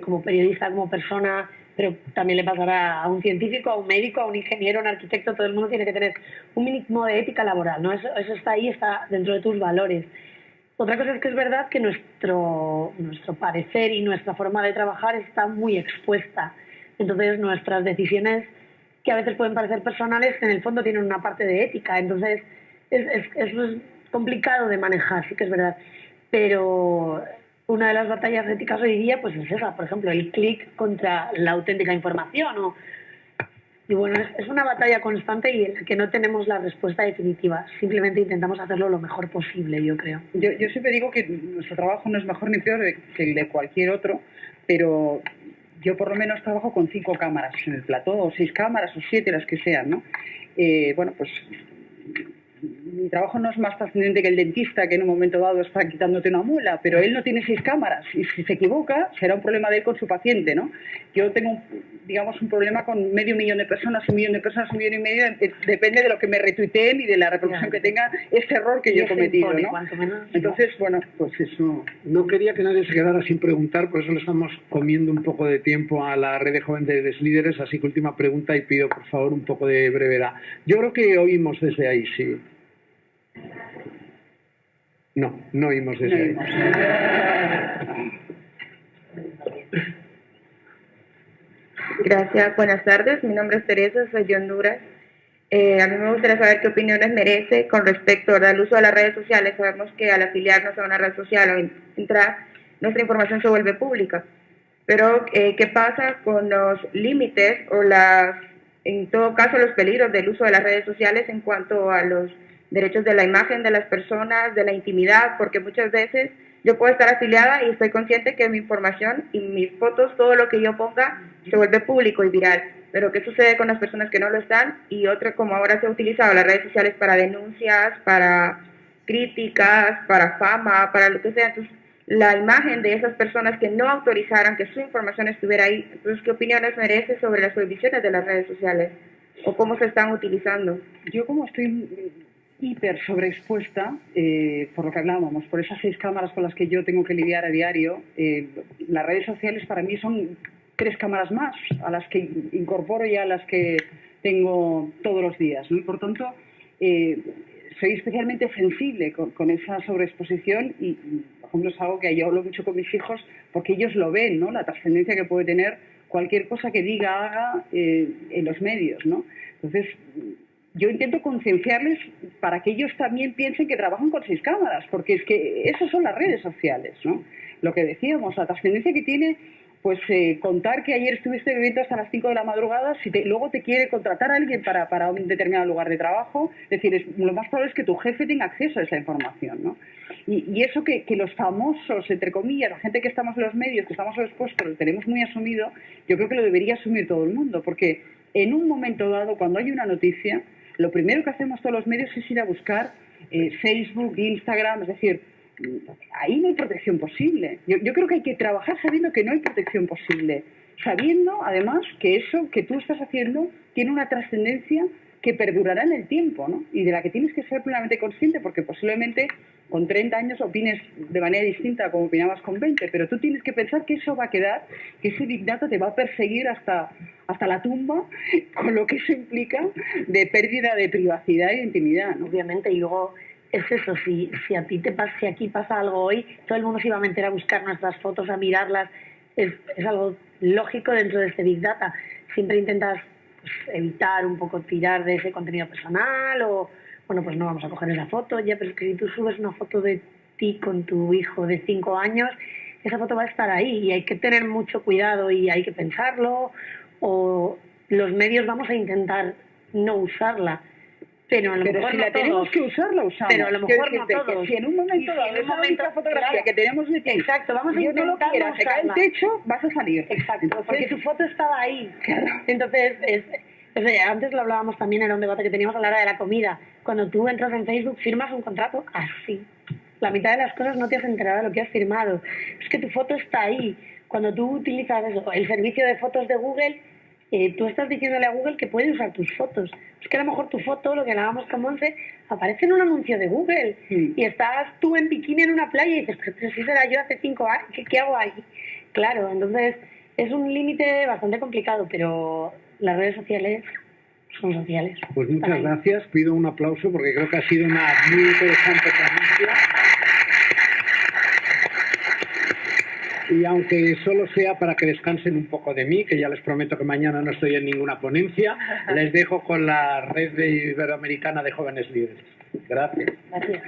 como periodista, como persona, pero también le pasará a un científico, a un médico, a un ingeniero, a un arquitecto. Todo el mundo tiene que tener un mínimo de ética laboral, ¿no? Eso está ahí, está dentro de tus valores. Otra cosa es que es verdad que nuestro parecer y nuestra forma de trabajar está muy expuesta. Entonces nuestras decisiones, que a veces pueden parecer personales, en el fondo tienen una parte de ética. Entonces es complicado de manejar, sí que es verdad. Pero una de las batallas éticas hoy día pues es esa, por ejemplo, el clic contra la auténtica información. Y bueno, es una batalla constante y en la que no tenemos la respuesta definitiva. Simplemente intentamos hacerlo lo mejor posible, yo creo. Yo siempre digo que nuestro trabajo no es mejor ni peor que el de cualquier otro, pero yo por lo menos trabajo con 5 cámaras en el plató, o 6 cámaras, o 7, las que sean, ¿no? Bueno, pues mi trabajo no es más trascendente que el dentista que en un momento dado está quitándote una muela, pero él no tiene 6 cámaras y si se equivoca será un problema de él con su paciente, ¿no? Yo tengo, digamos, un problema con 500.000 de personas, 1 millón de personas, 1,5 millones, depende de lo que me retuiteen y de la reproducción que tenga ese error que yo he cometido, ¿no? Entonces, bueno, pues eso. No quería que nadie se quedara sin preguntar, por eso le estamos comiendo un poco de tiempo a la red de jóvenes líderes, así que última pregunta y pido por favor un poco de brevedad. Yo creo que oímos desde ahí, sí. No oímos desde ahí. Gracias, buenas tardes. Mi nombre es Teresa, soy de Honduras. A mí me gustaría saber qué opiniones merece con respecto al uso de las redes sociales. Sabemos que al afiliarnos a una red social o entrar, nuestra información se vuelve pública. Pero, ¿qué pasa con los límites o en todo caso, los peligros del uso de las redes sociales en cuanto a los derechos de la imagen de las personas, de la intimidad? Porque muchas veces yo puedo estar afiliada y estoy consciente que mi información y mis fotos, todo lo que yo ponga, se vuelve público y viral. Pero ¿qué sucede con las personas que no lo están? Y otra, como ahora se ha utilizado las redes sociales para denuncias, para críticas, para fama, para lo que sea. Entonces, la imagen de esas personas que no autorizaran que su información estuviera ahí. Entonces, ¿qué opiniones merece sobre las prohibiciones de las redes sociales? ¿O cómo se están utilizando? Yo como estoy hiper sobreexpuesta, por lo que hablábamos, por esas 6 cámaras con las que yo tengo que lidiar a diario, las redes sociales para mí son 3 cámaras más, a las que incorporo y a las que tengo todos los días, ¿no? Y por tanto, soy especialmente sensible con esa sobreexposición y, por ejemplo, es algo que yo hablo mucho con mis hijos porque ellos lo ven, ¿no? La trascendencia que puede tener cualquier cosa que diga, haga en los medios, ¿no? Entonces, yo intento concienciarles para que ellos también piensen que trabajan con 6 cámaras, porque es que esas son las redes sociales, ¿no? Lo que decíamos, la trascendencia que tiene, pues contar que ayer estuviste bebiendo hasta las 5 de la madrugada, si luego te quiere contratar a alguien para un determinado lugar de trabajo, es decir, lo más probable es que tu jefe tenga acceso a esa información, ¿no? Y eso que los famosos, entre comillas, la gente que estamos en los medios, que estamos expuestos, lo tenemos muy asumido, yo creo que lo debería asumir todo el mundo, porque en un momento dado, cuando hay una noticia, lo primero que hacemos todos los medios es ir a buscar Facebook, Instagram, es decir, ahí no hay protección posible. Yo creo que hay que trabajar sabiendo que no hay protección posible, sabiendo además que eso que tú estás haciendo tiene una trascendencia que perdurará en el tiempo, ¿no? Y de la que tienes que ser plenamente consciente, porque posiblemente con 30 años opines de manera distinta a como opinabas con 20, pero tú tienes que pensar que eso va a quedar, que ese Big Data te va a perseguir hasta la tumba, con lo que eso implica de pérdida de privacidad e de intimidad, ¿no? Obviamente, y luego es eso, si aquí pasa algo hoy, todo el mundo se iba a meter a buscar nuestras fotos, a mirarlas, es algo lógico dentro de este Big Data. Siempre intentas evitar un poco tirar de ese contenido personal o, bueno, pues no vamos a coger esa foto, ya, pero es que si tú subes una foto de ti con tu hijo de 5 años, esa foto va a estar ahí y hay que tener mucho cuidado y hay que pensarlo, o los medios vamos a intentar no usarla, pero a lo mejor si no la todos. tenemos que usar, la usamos. Pero a lo mejor no todos. Si en un momento dado esa única fotografía claro, que tenemos de ti, exacto, vamos a yo no lo intentar quiera, no se cae el usarla. techo, vas a salir. Exacto, Entonces, porque tu foto estaba ahí. Claro. Entonces, antes lo hablábamos también, era un debate que teníamos a la hora de la comida. Cuando tú entras en Facebook, firmas un contrato así. La mitad de las cosas no te has enterado de lo que has firmado. Es que tu foto está ahí. Cuando tú utilizas eso, el servicio de fotos de Google, tú estás diciéndole a Google que puede usar tus fotos. Es que a lo mejor tu foto, lo que hablábamos con Monse, aparece en un anuncio de Google. Y estás tú en bikini en una playa y dices, pero si será yo hace 5 años, ¿qué hago ahí? Claro, entonces es un límite bastante complicado, pero las redes sociales son sociales. Pues muchas gracias, pido un aplauso porque creo que ha sido una muy interesante ponencia. Y aunque solo sea para que descansen un poco de mí, que ya les prometo que mañana no estoy en ninguna ponencia, les dejo con la red iberoamericana de jóvenes líderes. Gracias. Gracias.